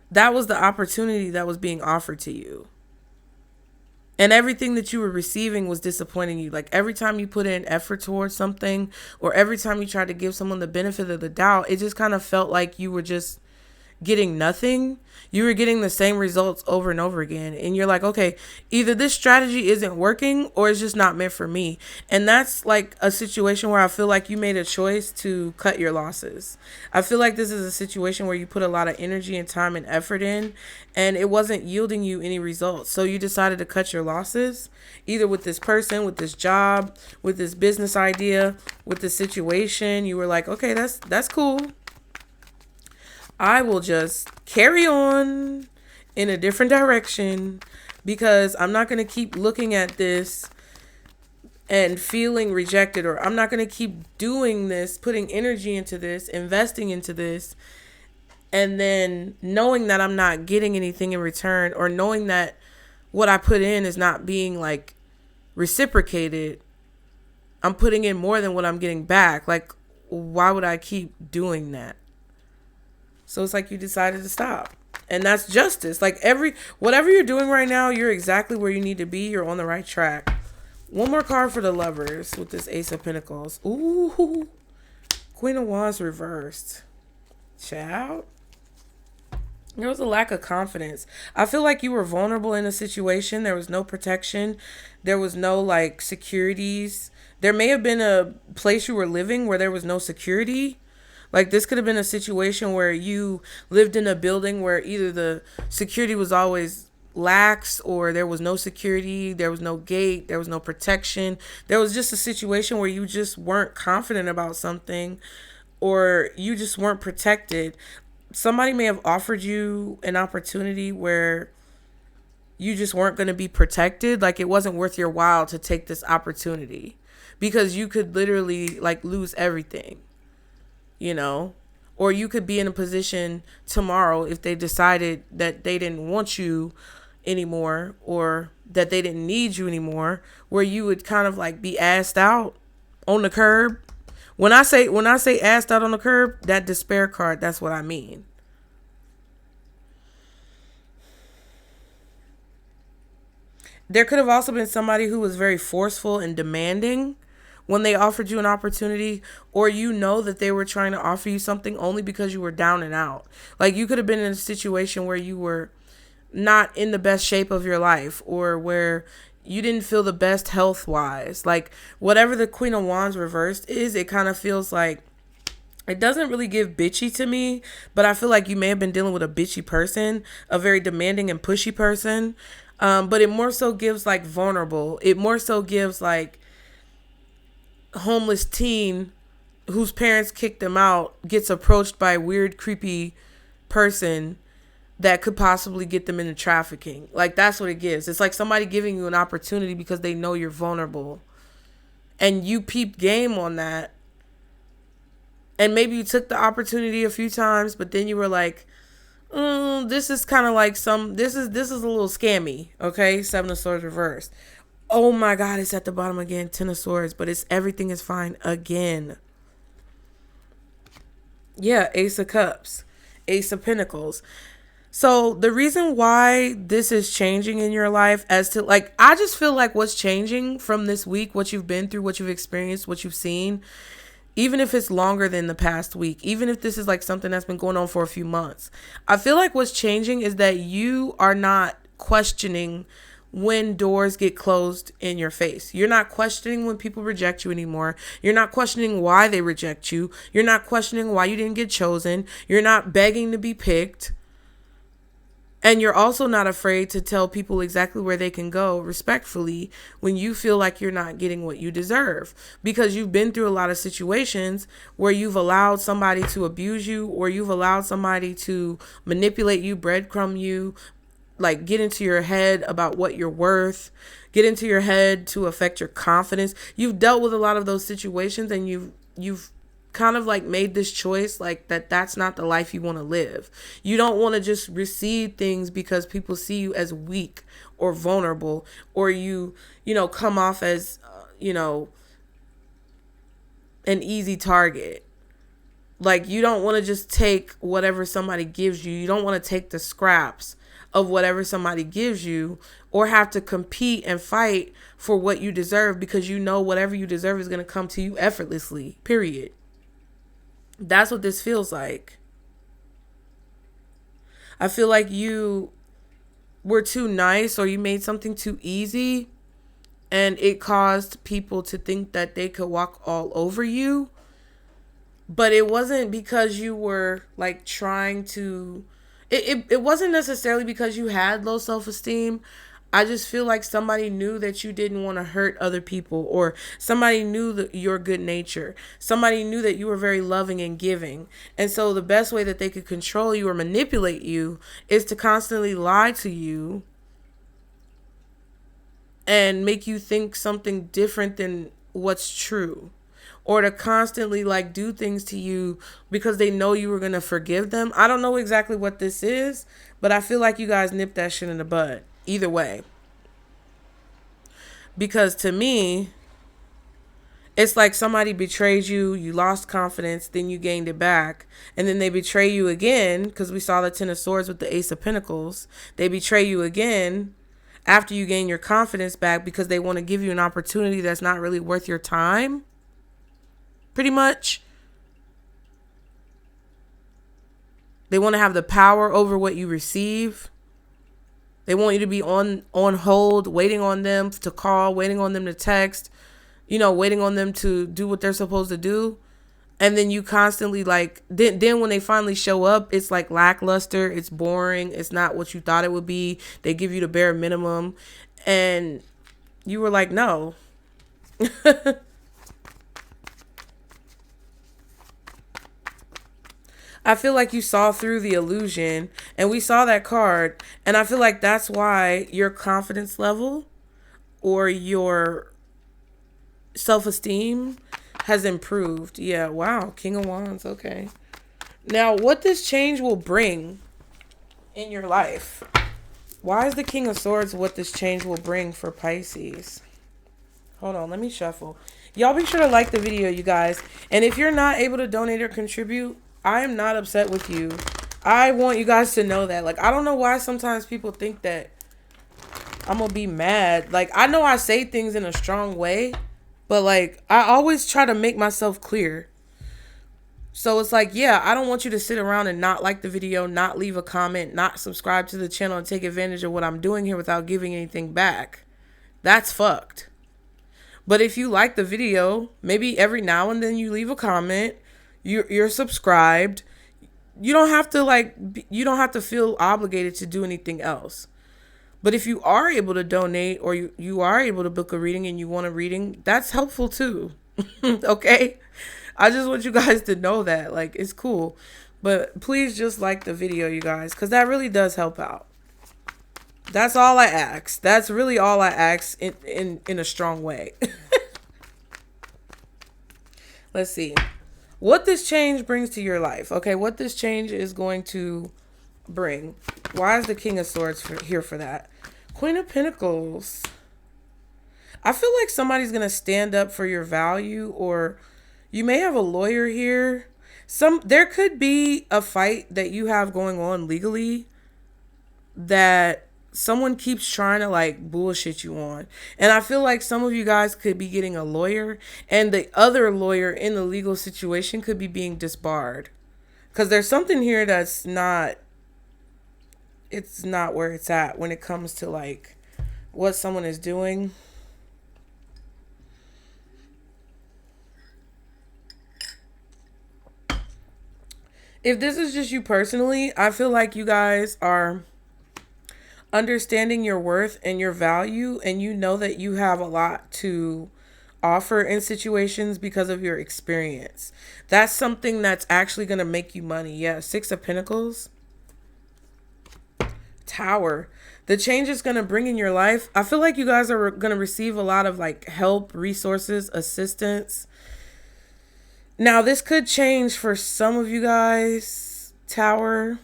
that was the opportunity that was being offered to you. And everything that you were receiving was disappointing you. Like, every time you put in effort towards something, or every time you tried to give someone the benefit of the doubt, it just kind of felt like you were just getting nothing. You were getting the same results over and over again. And you're like, okay, either this strategy isn't working or it's just not meant for me. And that's like a situation where I feel like you made a choice to cut your losses. I feel like this is a situation where you put a lot of energy and time and effort in, and it wasn't yielding you any results. So you decided to cut your losses, either with this person, with this job, with this business idea, with this situation. You were like, okay, that's cool. I will just carry on in a different direction, because I'm not going to keep looking at this and feeling rejected, or I'm not going to keep doing this, putting energy into this, investing into this, and then knowing that I'm not getting anything in return, or knowing that what I put in is not being like reciprocated. I'm putting in more than what I'm getting back. Like, why would I keep doing that? So it's like you decided to stop. And that's justice. Like, whatever you're doing right now, you're exactly where you need to be. You're on the right track. One more card for the Lovers with this Ace of Pentacles. Ooh. Queen of Wands reversed. Child. There was a lack of confidence. I feel like you were vulnerable in a situation. There was no protection. There was no like securities. There may have been a place you were living where there was no security. Like, this could have been a situation where you lived in a building where either the security was always lax, or there was no security, there was no gate, there was no protection. There was just a situation where you just weren't confident about something, or you just weren't protected. Somebody may have offered you an opportunity where you just weren't going to be protected. Like, it wasn't worth your while to take this opportunity, because you could literally like lose everything. You know, or you could be in a position tomorrow if they decided that they didn't want you anymore, or that they didn't need you anymore, where you would kind of like be asked out on the curb. When I say asked out on the curb, that despair card, that's what I mean. There could have also been somebody who was very forceful and demanding when they offered you an opportunity, or you know that they were trying to offer you something only because you were down and out. Like, you could have been in a situation where you were not in the best shape of your life, or where you didn't feel the best health wise. Like, whatever the Queen of Wands reversed is, it kind of feels like, it doesn't really give bitchy to me, but I feel like you may have been dealing with a bitchy person, a very demanding and pushy person. But it more so gives like vulnerable. It more so gives like homeless teen whose parents kicked them out gets approached by a weird, creepy person that could possibly get them into trafficking. Like, that's what it gives. It's like somebody giving you an opportunity because they know you're vulnerable, and you peeped game on that. And maybe you took the opportunity a few times, but then you were like, this is kind of like this is a little scammy. Okay. Seven of Swords reversed. Oh my God, it's at the bottom again. Ten of Swords, but everything is fine again. Yeah, Ace of Cups, Ace of Pentacles. So the reason why this is changing in your life, as to like, I just feel like what's changing from this week, what you've been through, what you've experienced, what you've seen, even if it's longer than the past week, even if this is like something that's been going on for a few months, I feel like what's changing is that you are not questioning when doors get closed in your face. You're not questioning when people reject you anymore. You're not questioning why they reject you. You're not questioning why you didn't get chosen. You're not begging to be picked. And you're also not afraid to tell people exactly where they can go respectfully when you feel like you're not getting what you deserve. Because you've been through a lot of situations where you've allowed somebody to abuse you, or you've allowed somebody to manipulate you, breadcrumb you, like get into your head about what you're worth, get into your head to affect your confidence. You've dealt with a lot of those situations, and you've kind of like made this choice, like that's not the life you want to live. You don't want to just receive things because people see you as weak or vulnerable, or you come off as an easy target. Like, you don't want to just take whatever somebody gives you. You don't want to take the scraps of whatever somebody gives you, or have to compete and fight for what you deserve, because you know whatever you deserve is going to come to you effortlessly, period. That's what this feels like. I feel like you were too nice, or you made something too easy, and it caused people to think that they could walk all over you. But it wasn't because you were like trying to, it wasn't necessarily because you had low self-esteem. I just feel like somebody knew that you didn't want to hurt other people, or somebody knew that your good nature. Somebody knew that you were very loving and giving. And so the best way that they could control you or manipulate you is to constantly lie to you and make you think something different than what's true, or to constantly like do things to you because they know you were going to forgive them. I don't know exactly what this is, but I feel like you guys nipped that shit in the bud either way. Because to me, it's like somebody betrayed you, you lost confidence, then you gained it back, and then they betray you again, because we saw the Ten of Swords with the Ace of Pentacles. They betray you again after you gain your confidence back, because they want to give you an opportunity that's not really worth your time, pretty much. They want to have the power over what you receive. They want you to be on hold, waiting on them to call, waiting on them to text, waiting on them to do what they're supposed to do. And then you constantly like, then when they finally show up, it's like lackluster, it's boring, it's not what you thought it would be. They give you the bare minimum. And you were like, no. I feel like you saw through the illusion, and we saw that card, and I feel like that's why your confidence level or your self-esteem has improved. Yeah, wow, King of Wands, okay. Now, what this change will bring in your life. Why is the King of Swords what this change will bring for Pisces? Hold on, let me shuffle. Y'all be sure to like the video, you guys. And if you're not able to donate or contribute, I am not upset with you. I want you guys to know that. Like, I don't know why sometimes people think that I'm gonna be mad. Like, I know I say things in a strong way, but like, I always try to make myself clear. So it's like, yeah, I don't want you to sit around and not like the video, not leave a comment, not subscribe to the channel, and take advantage of what I'm doing here without giving anything back. That's fucked. But if you like the video, maybe every now and then you leave a comment, you're subscribed. You don't have to feel obligated to do anything else. But if you are able to donate, or you are able to book a reading and you want a reading, that's helpful too. Okay? I just want you guys to know that. Like, it's cool. But please just like the video, you guys, because that really does help out. That's all I ask. That's really all I ask in a strong way. Let's see what this change brings to your life. Okay, what this change is going to bring. Why is the King of Swords here for that? Queen of Pentacles. I feel like somebody's going to stand up for your value, or you may have a lawyer here There could be a fight that you have going on legally that someone keeps trying to like bullshit you on. And I feel like some of you guys could be getting a lawyer, and the other lawyer in the legal situation could be being disbarred. Because there's something here that's not, it's not where it's at when it comes to like what someone is doing. If this is just you personally, I feel like you guys are understanding your worth and your value, and you know that you have a lot to offer in situations because of your experience. That's something that's actually going to make you money. Yeah, Six of Pentacles. Tower. The change is going to bring in your life. I feel like you guys are going to receive a lot of like help, resources, assistance. Now, this could change for some of you guys. Tower.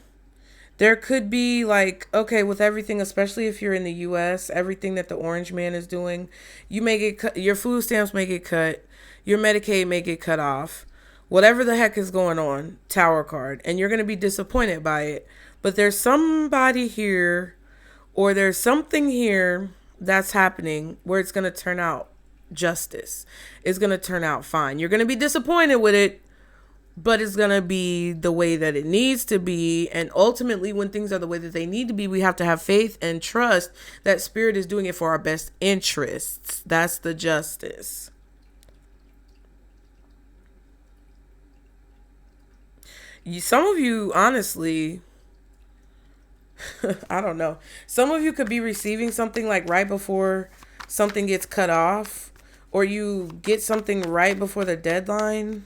There could be like, okay, with everything, especially if you're in the US, everything that the Orange Man is doing, you may get cut, your food stamps may get cut, your Medicaid may get cut off, whatever the heck is going on, Tower card, and you're going to be disappointed by it. But there's somebody here, or there's something here that's happening where it's going to turn out justice. It's going to turn out fine. You're going to be disappointed with it, but it's going to be the way that it needs to be. And ultimately, when things are the way that they need to be, we have to have faith and trust that Spirit is doing it for our best interests. That's the justice. Some of you, honestly, I don't know. Some of you could be receiving something like right before something gets cut off, or you get something right before the deadline.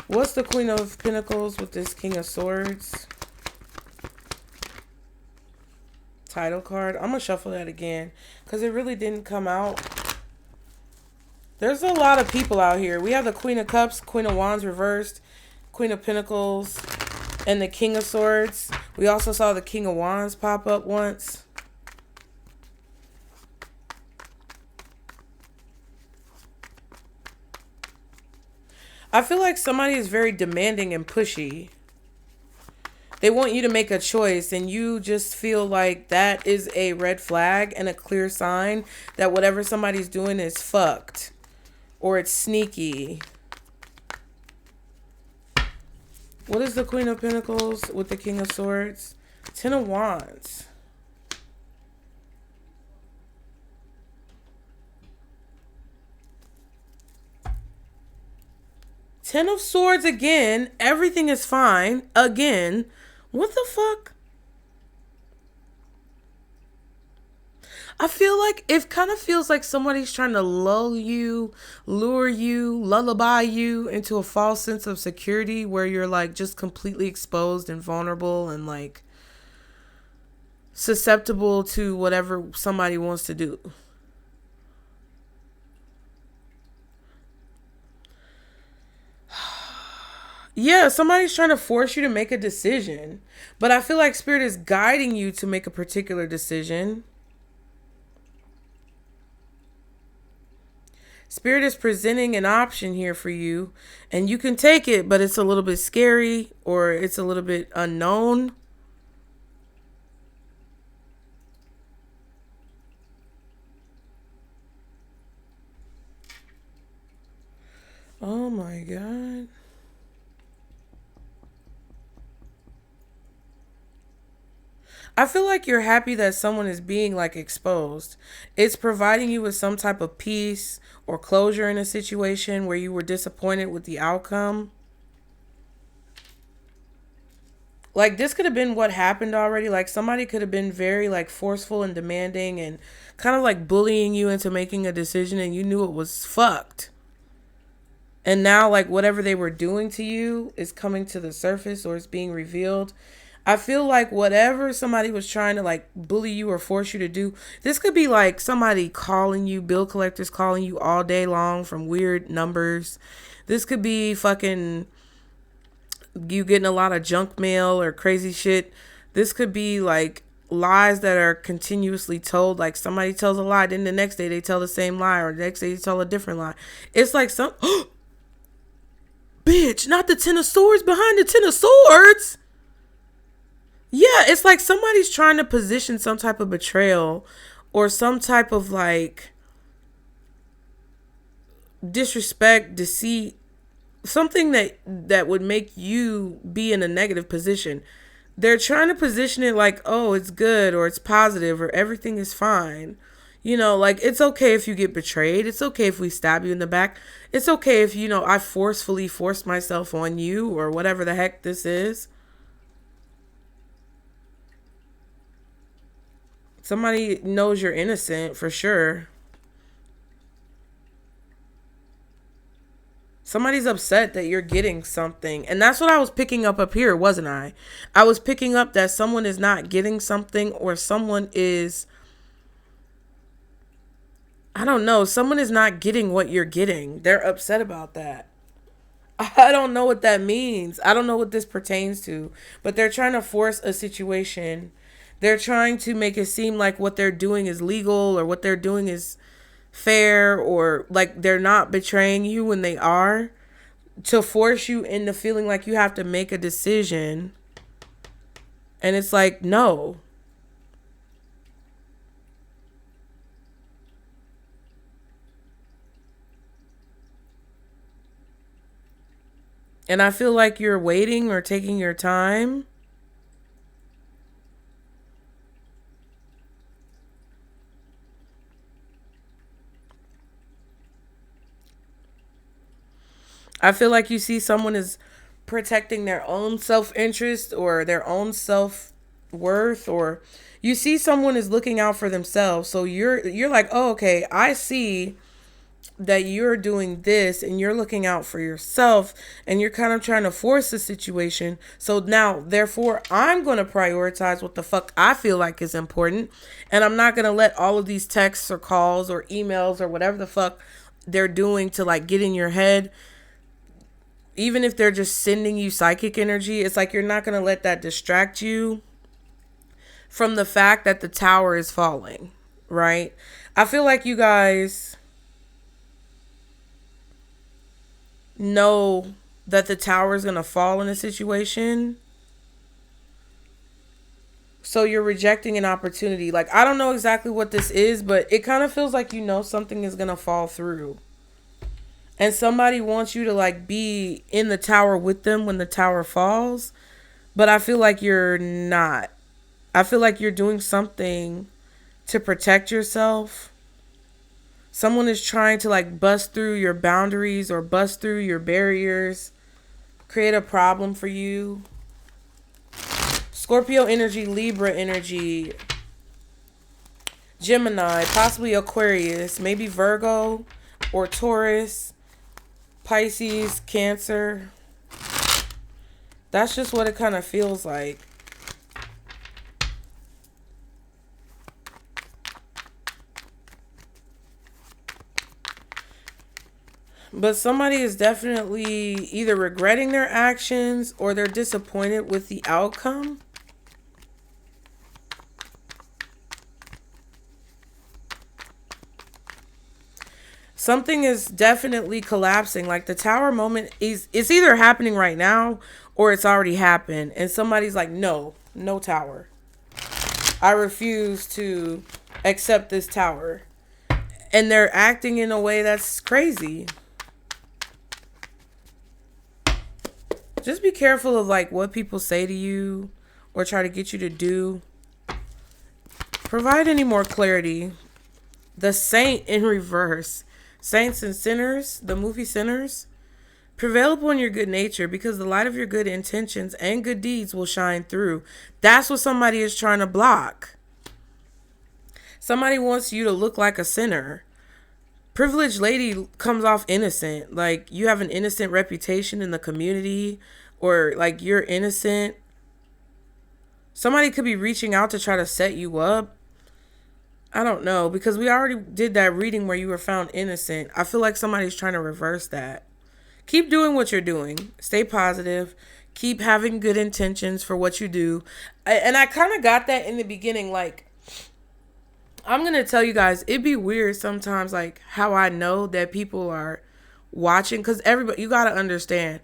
What's the Queen of Pentacles with this King of Swords? Title card. I'm going to shuffle that again because it really didn't come out. There's a lot of people out here. We have the Queen of Cups, Queen of Wands reversed, Queen of Pentacles, and the King of Swords. We also saw the King of Wands pop up once. I feel like somebody is very demanding and pushy. They want you to make a choice, and you just feel like that is a red flag and a clear sign that whatever somebody's doing is fucked or it's sneaky. What is the Queen of Pentacles with the King of Swords? Ten of Wands. Ten of Swords again. Everything is fine. Again. What the fuck? I feel like it kind of feels like somebody's trying to lull you, lure you, lullaby you into a false sense of security where you're like just completely exposed and vulnerable and like susceptible to whatever somebody wants to do. Yeah, somebody's trying to force you to make a decision. But I feel like Spirit is guiding you to make a particular decision. Spirit is presenting an option here for you. And you can take it, but it's a little bit scary or it's a little bit unknown. Oh my God. I feel like you're happy that someone is being like exposed. It's providing you with some type of peace or closure in a situation where you were disappointed with the outcome. Like this could have been what happened already. Like somebody could have been very like forceful and demanding and kind of like bullying you into making a decision, and you knew it was fucked. And now like whatever they were doing to you is coming to the surface or it's being revealed. I feel like whatever somebody was trying to like bully you or force you to do, this could be like somebody calling you, bill collectors calling you all day long from weird numbers. This could be fucking you getting a lot of junk mail or crazy shit. This could be like lies that are continuously told. Like somebody tells a lie, then the next day they tell the same lie, or the next day they tell a different lie. It's like some bitch, not the Ten of Swords behind the Ten of Swords. Yeah, it's like somebody's trying to position some type of betrayal or some type of like disrespect, deceit, something that would make you be in a negative position. They're trying to position it like, oh, it's good or it's positive or everything is fine. You know, like, it's okay if you get betrayed. It's okay if we stab you in the back. It's okay if, you know, I forcefully force myself on you or whatever the heck this is. Somebody knows you're innocent for sure. Somebody's upset that you're getting something. And that's what I was picking up here, wasn't I? I was picking up that someone is not getting something, or someone is, I don't know, someone is not getting what you're getting. They're upset about that. I don't know what that means. I don't know what this pertains to, but they're trying to force a situation. They're trying to make it seem like what they're doing is legal or what they're doing is fair, or like they're not betraying you when they are, to force you into feeling like you have to make a decision. And it's like, no. And I feel like you're waiting or taking your time. I feel like you see someone is protecting their own self-interest or their own self-worth, or you see someone is looking out for themselves. So you're like, oh, okay, I see that you're doing this and you're looking out for yourself and you're kind of trying to force the situation. So now, therefore, I'm going to prioritize what the fuck I feel like is important. And I'm not going to let all of these texts or calls or emails or whatever the fuck they're doing to like get in your head. Even if they're just sending you psychic energy, it's like you're not going to let that distract you from the fact that the tower is falling, right? I feel like you guys know that the tower is going to fall in a situation. So you're rejecting an opportunity. Like, I don't know exactly what this is, but it kind of feels like you know something is going to fall through. And somebody wants you to like be in the tower with them when the tower falls. But I feel like you're not. I feel like you're doing something to protect yourself. Someone is trying to like bust through your boundaries or bust through your barriers. Create a problem for you. Scorpio energy, Libra energy, Gemini, possibly Aquarius, maybe Virgo or Taurus. Pisces, Cancer. That's just what it kind of feels like. But somebody is definitely either regretting their actions or they're disappointed with the outcome. Something is definitely collapsing. Like the tower moment it's either happening right now or it's already happened. And somebody's like, no tower. I refuse to accept this tower. And they're acting in a way that's crazy. Just be careful of like what people say to you or try to get you to do. Provide any more clarity. The Saint in reverse. Saints and sinners, the movie Sinners, prevail upon your good nature because the light of your good intentions and good deeds will shine through. That's what somebody is trying to block. Somebody wants you to look like a sinner. Privileged lady comes off innocent. Like you have an innocent reputation in the community, or like you're innocent. Somebody could be reaching out to try to set you up. I don't know, because we already did that reading where you were found innocent. I feel like somebody's trying to reverse that. Keep doing what you're doing. Stay positive. Keep having good intentions for what you do. And I kind of got that in the beginning. Like, I'm going to tell you guys, it'd be weird sometimes, like, how I know that people are watching, because everybody, you got to understand,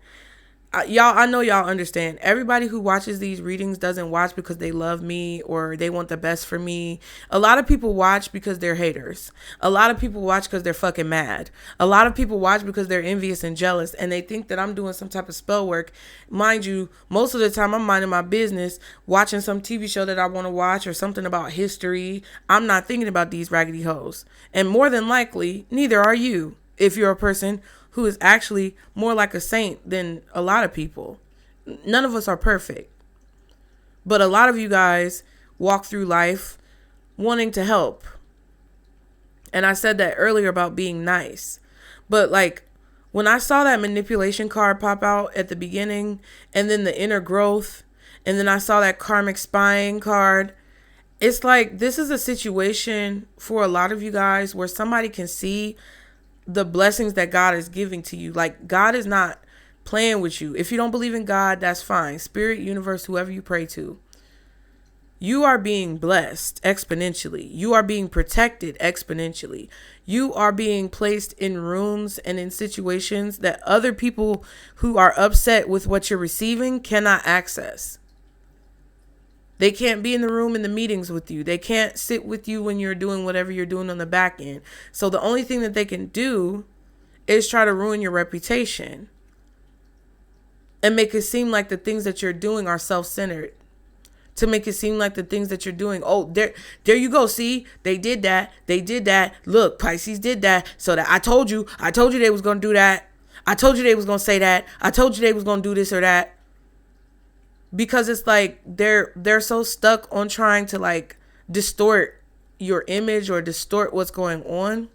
I know y'all understand. Everybody who watches these readings doesn't watch because they love me or they want the best for me. A lot of people watch because they're haters. A lot of people watch because they're fucking mad. A lot of people watch because they're envious and jealous, and they think that I'm doing some type of spell work. Mind you, most of the time I'm minding my business, watching some TV show that I want to watch or something about history. I'm not thinking about these raggedy hoes. And more than likely, neither are you if you're a person who is actually more like a saint than a lot of people. None of us are perfect. But a lot of you guys walk through life wanting to help. And I said that earlier about being nice. But like, when I saw that manipulation card pop out at the beginning, and then the inner growth, and then I saw that karmic spying card, it's like, this is a situation for a lot of you guys where somebody can see the blessings that God is giving to you. Like, God is not playing with you. If you don't believe in God, that's fine. Spirit, universe, whoever you pray to. You are being blessed exponentially. You are being protected exponentially. You are being placed in rooms and in situations that other people who are upset with what you're receiving cannot access. They can't be in the room in the meetings with you. They can't sit with you when you're doing whatever you're doing on the back end. So the only thing that they can do is try to ruin your reputation and make it seem like the things that you're doing are self-centered. To make it seem like the things that you're doing, oh, there you go. See, they did that. They did that. Look, Pisces did that. So that I told you they was going to do that. I told you they was going to say that. I told you they was going to do this or that. Because it's like they're so stuck on trying to like distort your image or distort what's going on.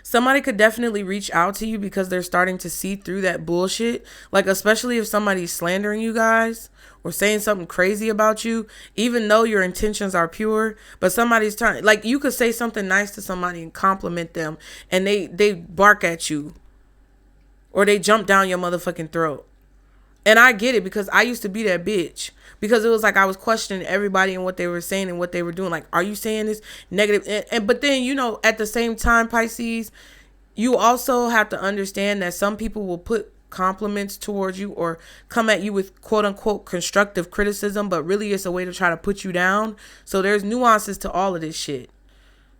Somebody could definitely reach out to you because they're starting to see through that bullshit. Like, especially if somebody's slandering you guys or saying something crazy about you, even though your intentions are pure, but somebody's trying, like, you could say something nice to somebody and compliment them, and they bark at you or they jump down your motherfucking throat. And I get it, because I used to be that bitch, because it was like I was questioning everybody and what they were saying and what they were doing. Like, are you saying this negative? But then, you know, at the same time, Pisces, you also have to understand that some people will put compliments towards you or come at you with quote unquote constructive criticism, but really it's a way to try to put you down. So there's nuances to all of this shit.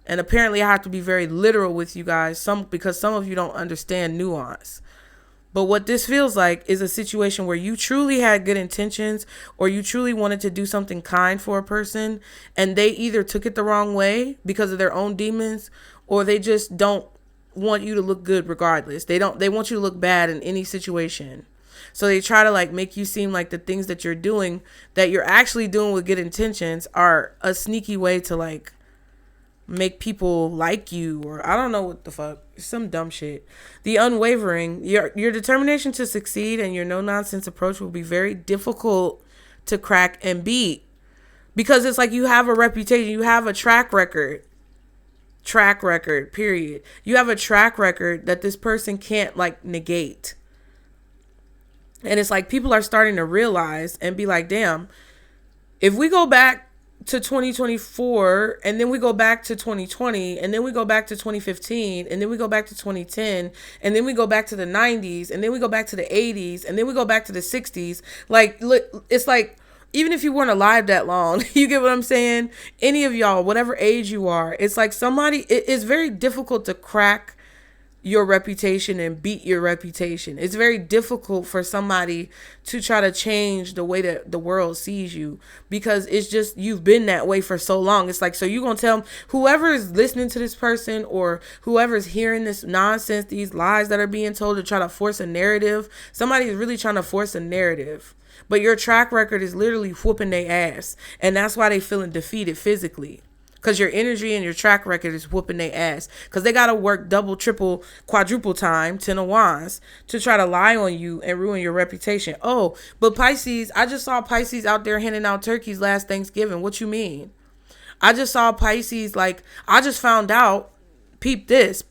And apparently I have to be very literal with you guys, because some of you don't understand nuance. But what this feels like is a situation where you truly had good intentions, or you truly wanted to do something kind for a person, and they either took it the wrong way because of their own demons, or they just don't want you to look good regardless. They want you to look bad in any situation. So they try to like make you seem like the things that you're doing, that you're actually doing with good intentions, are a sneaky way to like make people like you, or I don't know what the fuck, some dumb shit. The unwavering, your determination to succeed and your no nonsense approach will be very difficult to crack and beat, because it's like you have a reputation, you have a track record, period. You have a track record that this person can't like negate. And it's like people are starting to realize and be like, damn, if we go back to 2024, and then we go back to 2020, and then we go back to 2015, and then we go back to 2010, and then we go back to the 90s, and then we go back to the 80s, and then we go back to the 60s. Like, look, it's like, even if you weren't alive that long, you get what I'm saying? Any of y'all, whatever age you are, it's like it's very difficult to crack your reputation and beat your reputation. It's very difficult for somebody to try to change the way that the world sees you, because it's just, you've been that way for so long. It's like, so you're going to tell whoever is listening to this person, or whoever's hearing this nonsense, these lies that are being told to try to force a narrative. Somebody is really trying to force a narrative, but your track record is literally whooping their ass. And that's why they feeling defeated physically. Because your energy and your track record is whooping their ass. Because they got to work double, triple, quadruple time, 10 of wands, to try to lie on you and ruin your reputation. Oh, but Pisces, I just saw Pisces out there handing out turkeys last Thanksgiving. What you mean? I just saw Pisces, like, I just found out Peep this,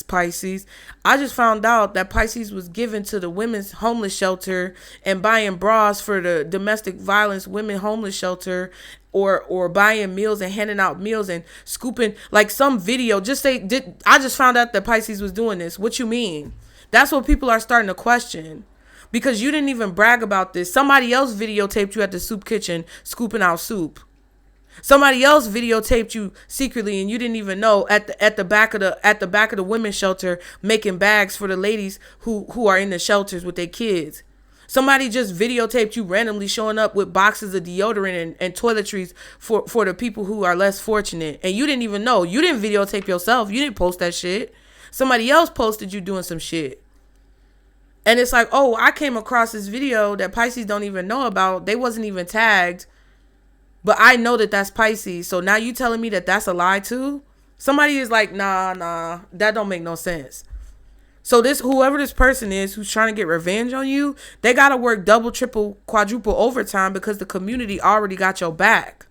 Pisces. I just found out that Pisces was given to the women's homeless shelter and buying bras for the domestic violence women homeless shelter, or buying meals and handing out meals and scooping, like some video. I just found out that Pisces was doing this. What you mean? That's what people are starting to question. Because you didn't even brag about this. Somebody else videotaped you at the soup kitchen scooping out soup. Somebody else videotaped you secretly and you didn't even know at the back of the women's shelter making bags for the ladies who are in the shelters with their kids. Somebody just videotaped you randomly showing up with boxes of deodorant and toiletries for the people who are less fortunate. And you didn't even know. You didn't videotape yourself. You didn't post that shit. Somebody else posted you doing some shit. And it's like, oh, I came across this video that Pisces don't even know about. They wasn't even tagged. But I know that that's Pisces. So now you telling me that that's a lie too? Somebody is like, nah, that don't make no sense. So whoever this person is who's trying to get revenge on you, they got to work double, triple, quadruple overtime because the community already got your back.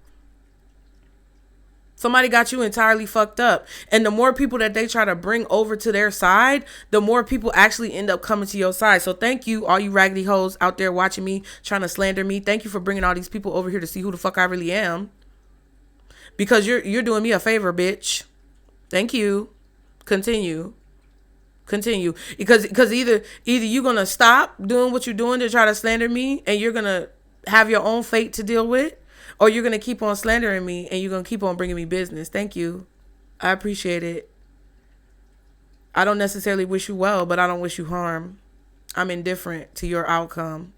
Somebody got you entirely fucked up. And the more people that they try to bring over to their side, the more people actually end up coming to your side. So thank you, all you raggedy hoes out there watching me, trying to slander me. Thank you for bringing all these people over here to see who the fuck I really am. Because you're doing me a favor, bitch. Thank you. Continue. Because either you're going to stop doing what you're doing to try to slander me and you're going to have your own fate to deal with, or you're going to keep on slandering me and you're going to keep on bringing me business. Thank you. I appreciate it. I don't necessarily wish you well, but I don't wish you harm. I'm indifferent to your outcome.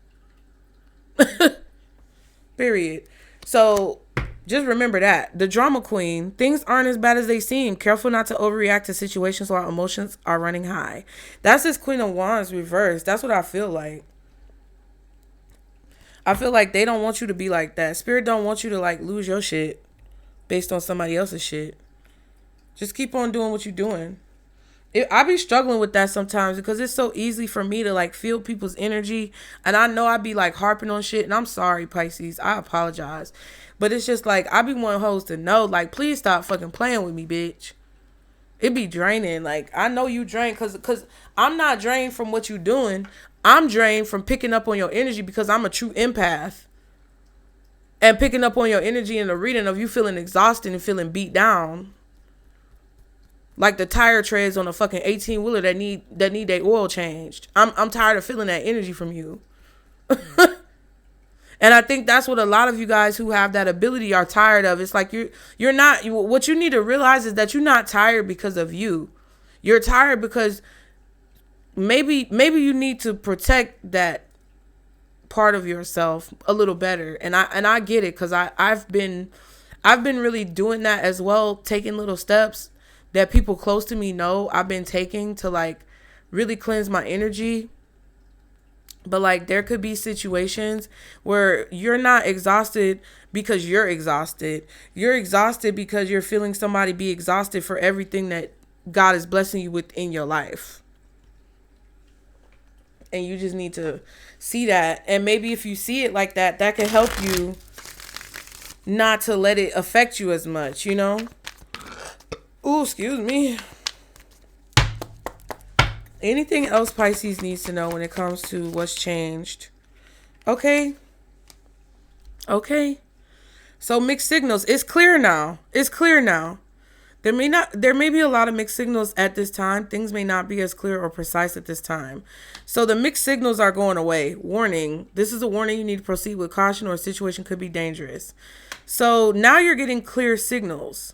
Period. So just remember that. The drama queen, things aren't as bad as they seem. Careful not to overreact to situations while emotions are running high. That's this Queen of Wands reversed. That's what I feel like. I feel like they don't want you to be like that. Spirit don't want you to like lose your shit based on somebody else's shit. Just keep on doing what you're doing. I be struggling with that sometimes because it's so easy for me to like feel people's energy. And I know I be like harping on shit. And I'm sorry, Pisces. I apologize. But it's just like, I be wanting hoes to know, like, please stop fucking playing with me, bitch. It be draining. Like, I know you drain because I'm not drained from what you doing. I'm drained from picking up on your energy because I'm a true empath. And picking up on your energy in the reading of you feeling exhausted and feeling beat down. Like the tire treads on a fucking 18-wheeler that need their oil changed. I'm tired of feeling that energy from you. And I think that's what a lot of you guys who have that ability are tired of. It's like you're not, what you need to realize is that you're not tired because of you. You're tired because maybe you need to protect that part of yourself a little better. And I get it, because I've been really doing that as well, taking little steps that people close to me know I've been taking to like really cleanse my energy. But like there could be situations where you're not exhausted because you're exhausted. You're exhausted because you're feeling somebody be exhausted for everything that God is blessing you with in your life. And you just need to see that. And maybe if you see it like that, that can help you not to let it affect you as much, you know? Ooh, excuse me. Anything else Pisces needs to know when it comes to what's changed? Okay. So mixed signals. It's clear now. There may be a lot of mixed signals at this time. Things may not be as clear or precise at this time. So the mixed signals are going away. Warning. This is a warning. You need to proceed with caution or a situation could be dangerous. So now you're getting clear signals.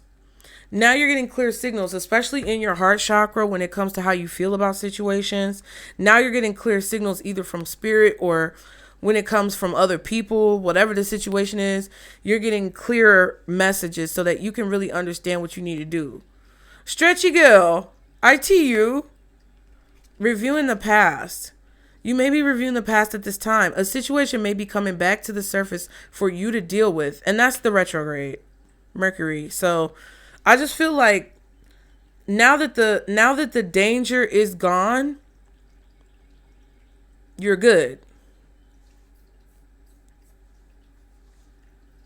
Especially in your heart chakra when it comes to how you feel about situations. Now you're getting clear signals either from spirit or when it comes from other people, whatever the situation is, you're getting clearer messages so that you can really understand what you need to do. Stretchy girl, I tee you. Reviewing the past. You may be reviewing the past at this time. A situation may be coming back to the surface for you to deal with. And that's the retrograde Mercury. So I just feel like now that the danger is gone, you're good.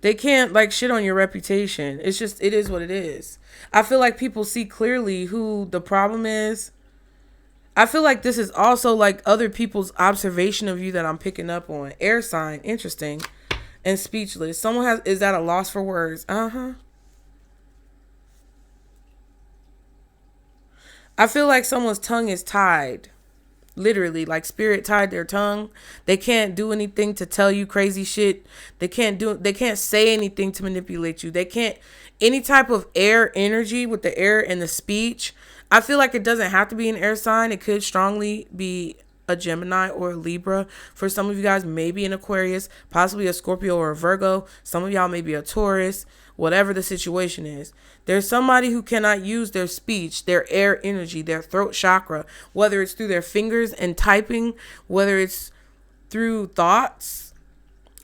They can't like shit on your reputation. It's just, it is what it is. I feel like people see clearly who the problem is. I feel like this is also like other people's observation of you that I'm picking up on. Air sign, interesting. And speechless. Someone is at a loss for words. I feel like someone's tongue is tied. Literally, like spirit tied their tongue. They can't do anything to tell you crazy shit. They can't say anything to manipulate you. They can't, any type of air energy with the air and the speech. I feel like it doesn't have to be an air sign. It could strongly be a Gemini or a Libra. For some of you guys, maybe an Aquarius, possibly a Scorpio or a Virgo. Some of y'all may be a Taurus, whatever the situation is. There's somebody who cannot use their speech, their air energy, their throat chakra, whether it's through their fingers and typing, whether it's through thoughts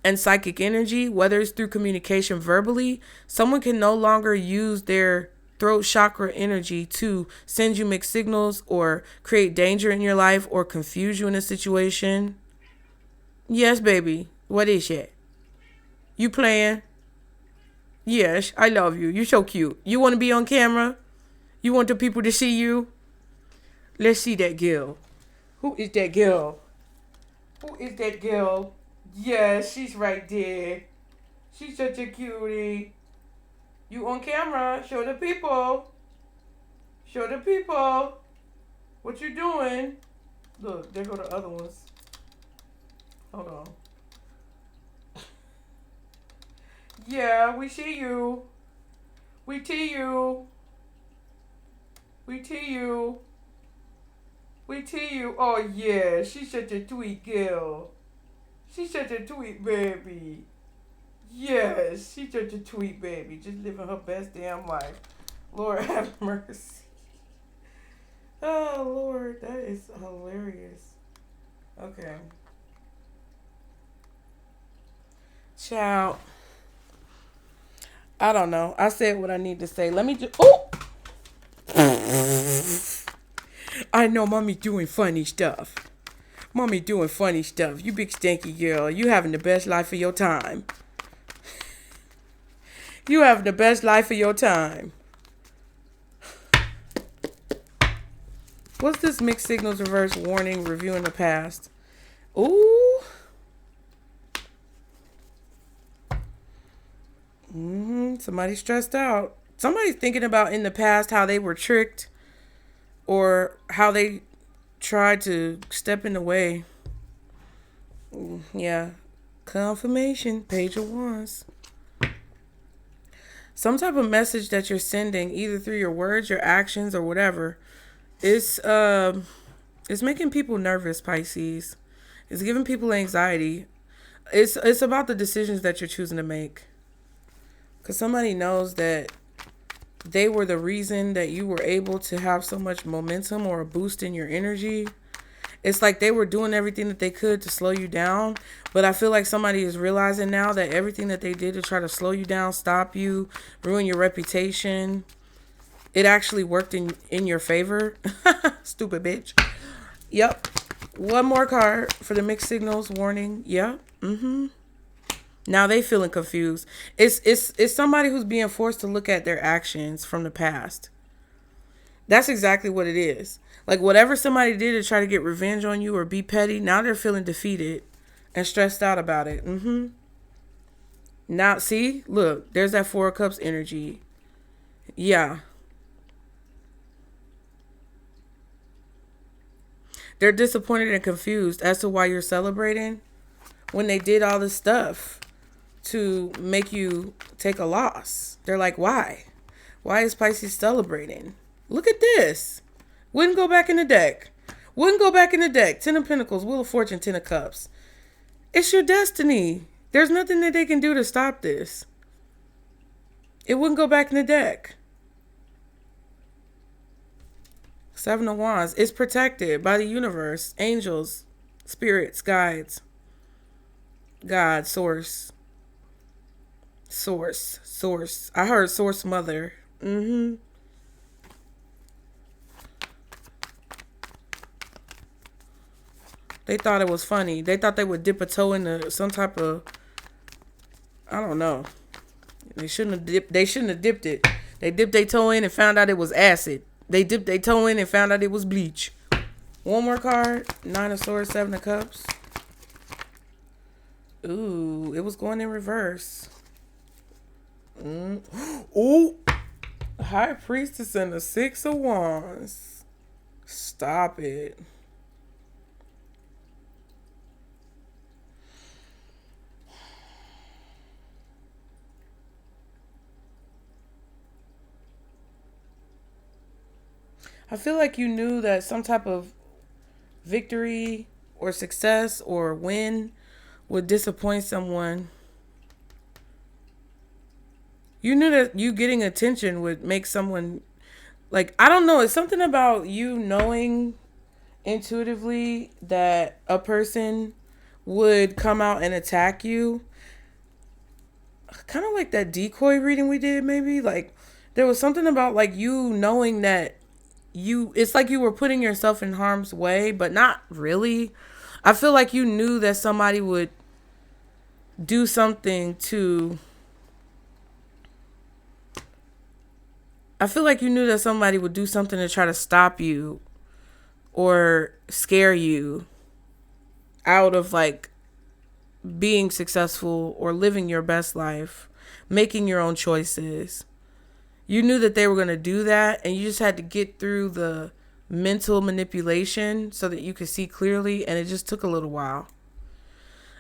and psychic energy, whether it's through communication verbally. Someone can no longer use their throat chakra energy to send you mixed signals or create danger in your life or confuse you in a situation. Yes, baby. What is it? You playing? Yes, I love you. You're so cute. You want to be on camera? You want the people to see you? Let's see that girl. Who is that girl? Who is that girl? Yes, she's right there. She's such a cutie. You on camera. Show the people. Show the people. What you doing? Look, there go the other ones. Hold on. Yeah, we see you. We see you. We see you. We see you. Oh, yeah. She's such a sweet girl. She's such a sweet baby. Yes, she's such a sweet baby. Just living her best damn life. Lord have mercy. Oh, Lord. That is hilarious. Okay. Ciao. I don't know. I said what I need to say. Let me just... Oh! I know mommy doing funny stuff. Mommy doing funny stuff. You big stanky girl. You having the best life of your time. You having the best life of your time. What's this mixed signals reverse warning reviewing the past? Ooh. Somebody's stressed out. Somebody's thinking about in the past how they were tricked or how they tried to step in the way. Yeah. Confirmation. Page of Wands. Some type of message that you're sending, either through your words, your actions, or whatever, it's making people nervous, Pisces. It's giving people anxiety. It's about the decisions that you're choosing to make. Because somebody knows that they were the reason that you were able to have so much momentum or a boost in your energy. It's like they were doing everything that they could to slow you down. But I feel like somebody is realizing now that everything that they did to try to slow you down, stop you, ruin your reputation, it actually worked in your favor. Stupid bitch. Yep. One more card for the mixed signals warning. Yep. Now they feeling confused. It's somebody who's being forced to look at their actions from the past. That's exactly what it is. Like whatever somebody did to try to get revenge on you or be petty, now they're feeling defeated and stressed out about it. Now, see, look, there's that Four of Cups energy. Yeah. They're disappointed and confused as to why you're celebrating when they did all this stuff to make you take a loss. They're like, why? Why is Pisces celebrating? Look at this. Wouldn't go back in the deck. Wouldn't go back in the deck. Ten of Pentacles, Wheel of Fortune, Ten of Cups. It's your destiny. There's nothing that they can do to stop this. It wouldn't go back in the deck. Seven of Wands. It's protected by the universe, angels, spirits, guides, God, source. Source. I heard source mother. They thought it was funny. They thought they would dip a toe into some type of, I don't know. They shouldn't have dipped. They shouldn't have dipped it. They dipped their toe in and found out it was acid. They dipped their toe in and found out it was bleach. One more card. 9 of Swords, 7 of Cups. Ooh, it was going in reverse. Ooh. High Priestess and the 6 of Wands. Stop it. I feel like you knew that some type of victory or success or win would disappoint someone. You knew that you getting attention would make someone, like, I don't know. It's something about you knowing intuitively that a person would come out and attack you. Kind of like that decoy reading we did, maybe. Like, there was something about, like, you knowing that it's like you were putting yourself in harm's way, but not really. I feel like you knew that somebody would do something to... I feel like you knew that somebody would do something to try to stop you or scare you out of, like, being successful or living your best life, making your own choices. You knew that they were going to do that, and you just had to get through the mental manipulation so that you could see clearly, and it just took a little while.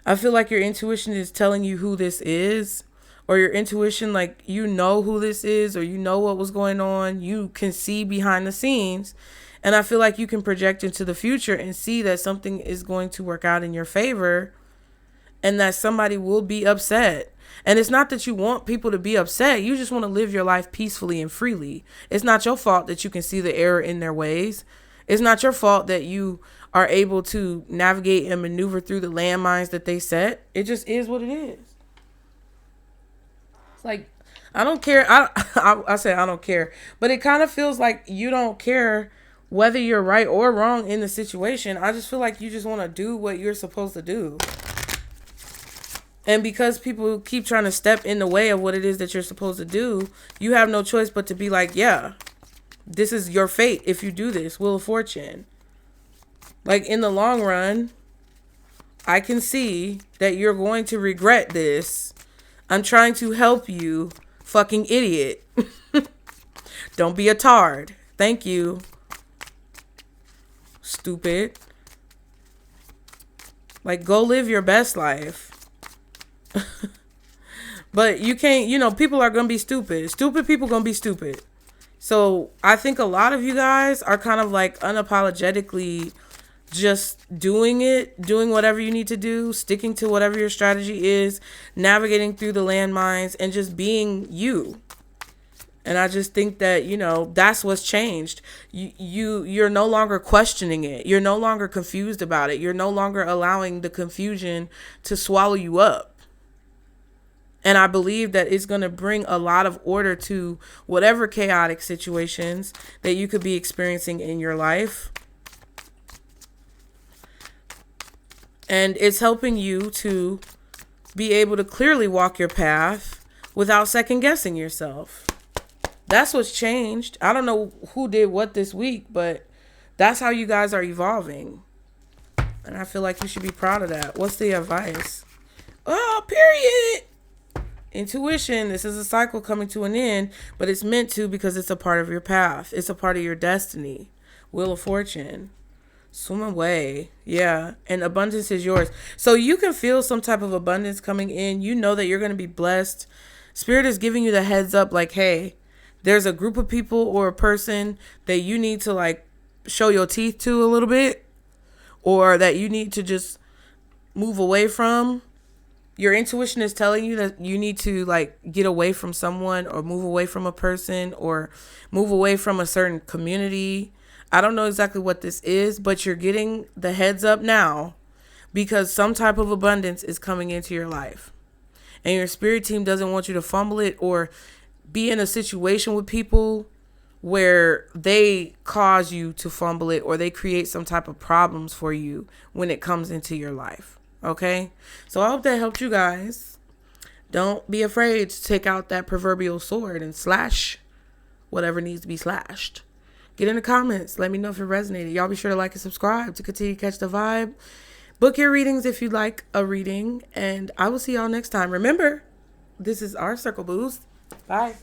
I feel like your intuition is telling you who this is, or your intuition, like, you know who this is, or you know what was going on. You can see behind the scenes, and I feel like you can project into the future and see that something is going to work out in your favor, and that somebody will be upset. And it's not that you want people to be upset. You just want to live your life peacefully and freely. It's not your fault that you can see the error in their ways. It's not your fault that you are able to navigate and maneuver through the landmines that they set. It just is what it is. It's like, I don't care. I say I don't care. But it kind of feels like you don't care whether you're right or wrong in the situation. I just feel like you just want to do what you're supposed to do. And because people keep trying to step in the way of what it is that you're supposed to do, you have no choice but to be like, yeah, this is your fate if you do this. Wheel of Fortune. Like, in the long run, I can see that you're going to regret this. I'm trying to help you, fucking idiot. Don't be a tard. Thank you. Stupid. Like, go live your best life. But you can't, people are going to be stupid. Stupid people going to be stupid. So I think a lot of you guys are kind of like unapologetically just doing whatever you need to do, sticking to whatever your strategy is, navigating through the landmines, and just being you. And I just think that, that's what's changed. You're no longer questioning it. You're no longer confused about it. You're no longer allowing the confusion to swallow you up. And I believe that it's going to bring a lot of order to whatever chaotic situations that you could be experiencing in your life. And it's helping you to be able to clearly walk your path without second guessing yourself. That's what's changed. I don't know who did what this week, but that's how you guys are evolving. And I feel like you should be proud of that. What's the advice? Oh, period. Intuition. This is a cycle coming to an end, but it's meant to because it's a part of your path. It's a part of your destiny. Wheel of Fortune. Swim away. Yeah. And abundance is yours. So you can feel some type of abundance coming in. You know that you're going to be blessed. Spirit is giving you the heads up like, hey, there's a group of people or a person that you need to, like, show your teeth to a little bit, or that you need to just move away from. Your intuition is telling you that you need to, like, get away from someone or move away from a person or move away from a certain community. I don't know exactly what this is, but you're getting the heads up now because some type of abundance is coming into your life. And your spirit team doesn't want you to fumble it or be in a situation with people where they cause you to fumble it or they create some type of problems for you when it comes into your life. Okay? So I hope that helped you guys. Don't be afraid to take out that proverbial sword and slash whatever needs to be slashed. Get in the comments. Let me know if it resonated. Y'all be sure to like and subscribe to continue to catch the vibe. Book your readings if you'd like a reading. And I will see y'all next time. Remember, this is our Circle Boost. Bye.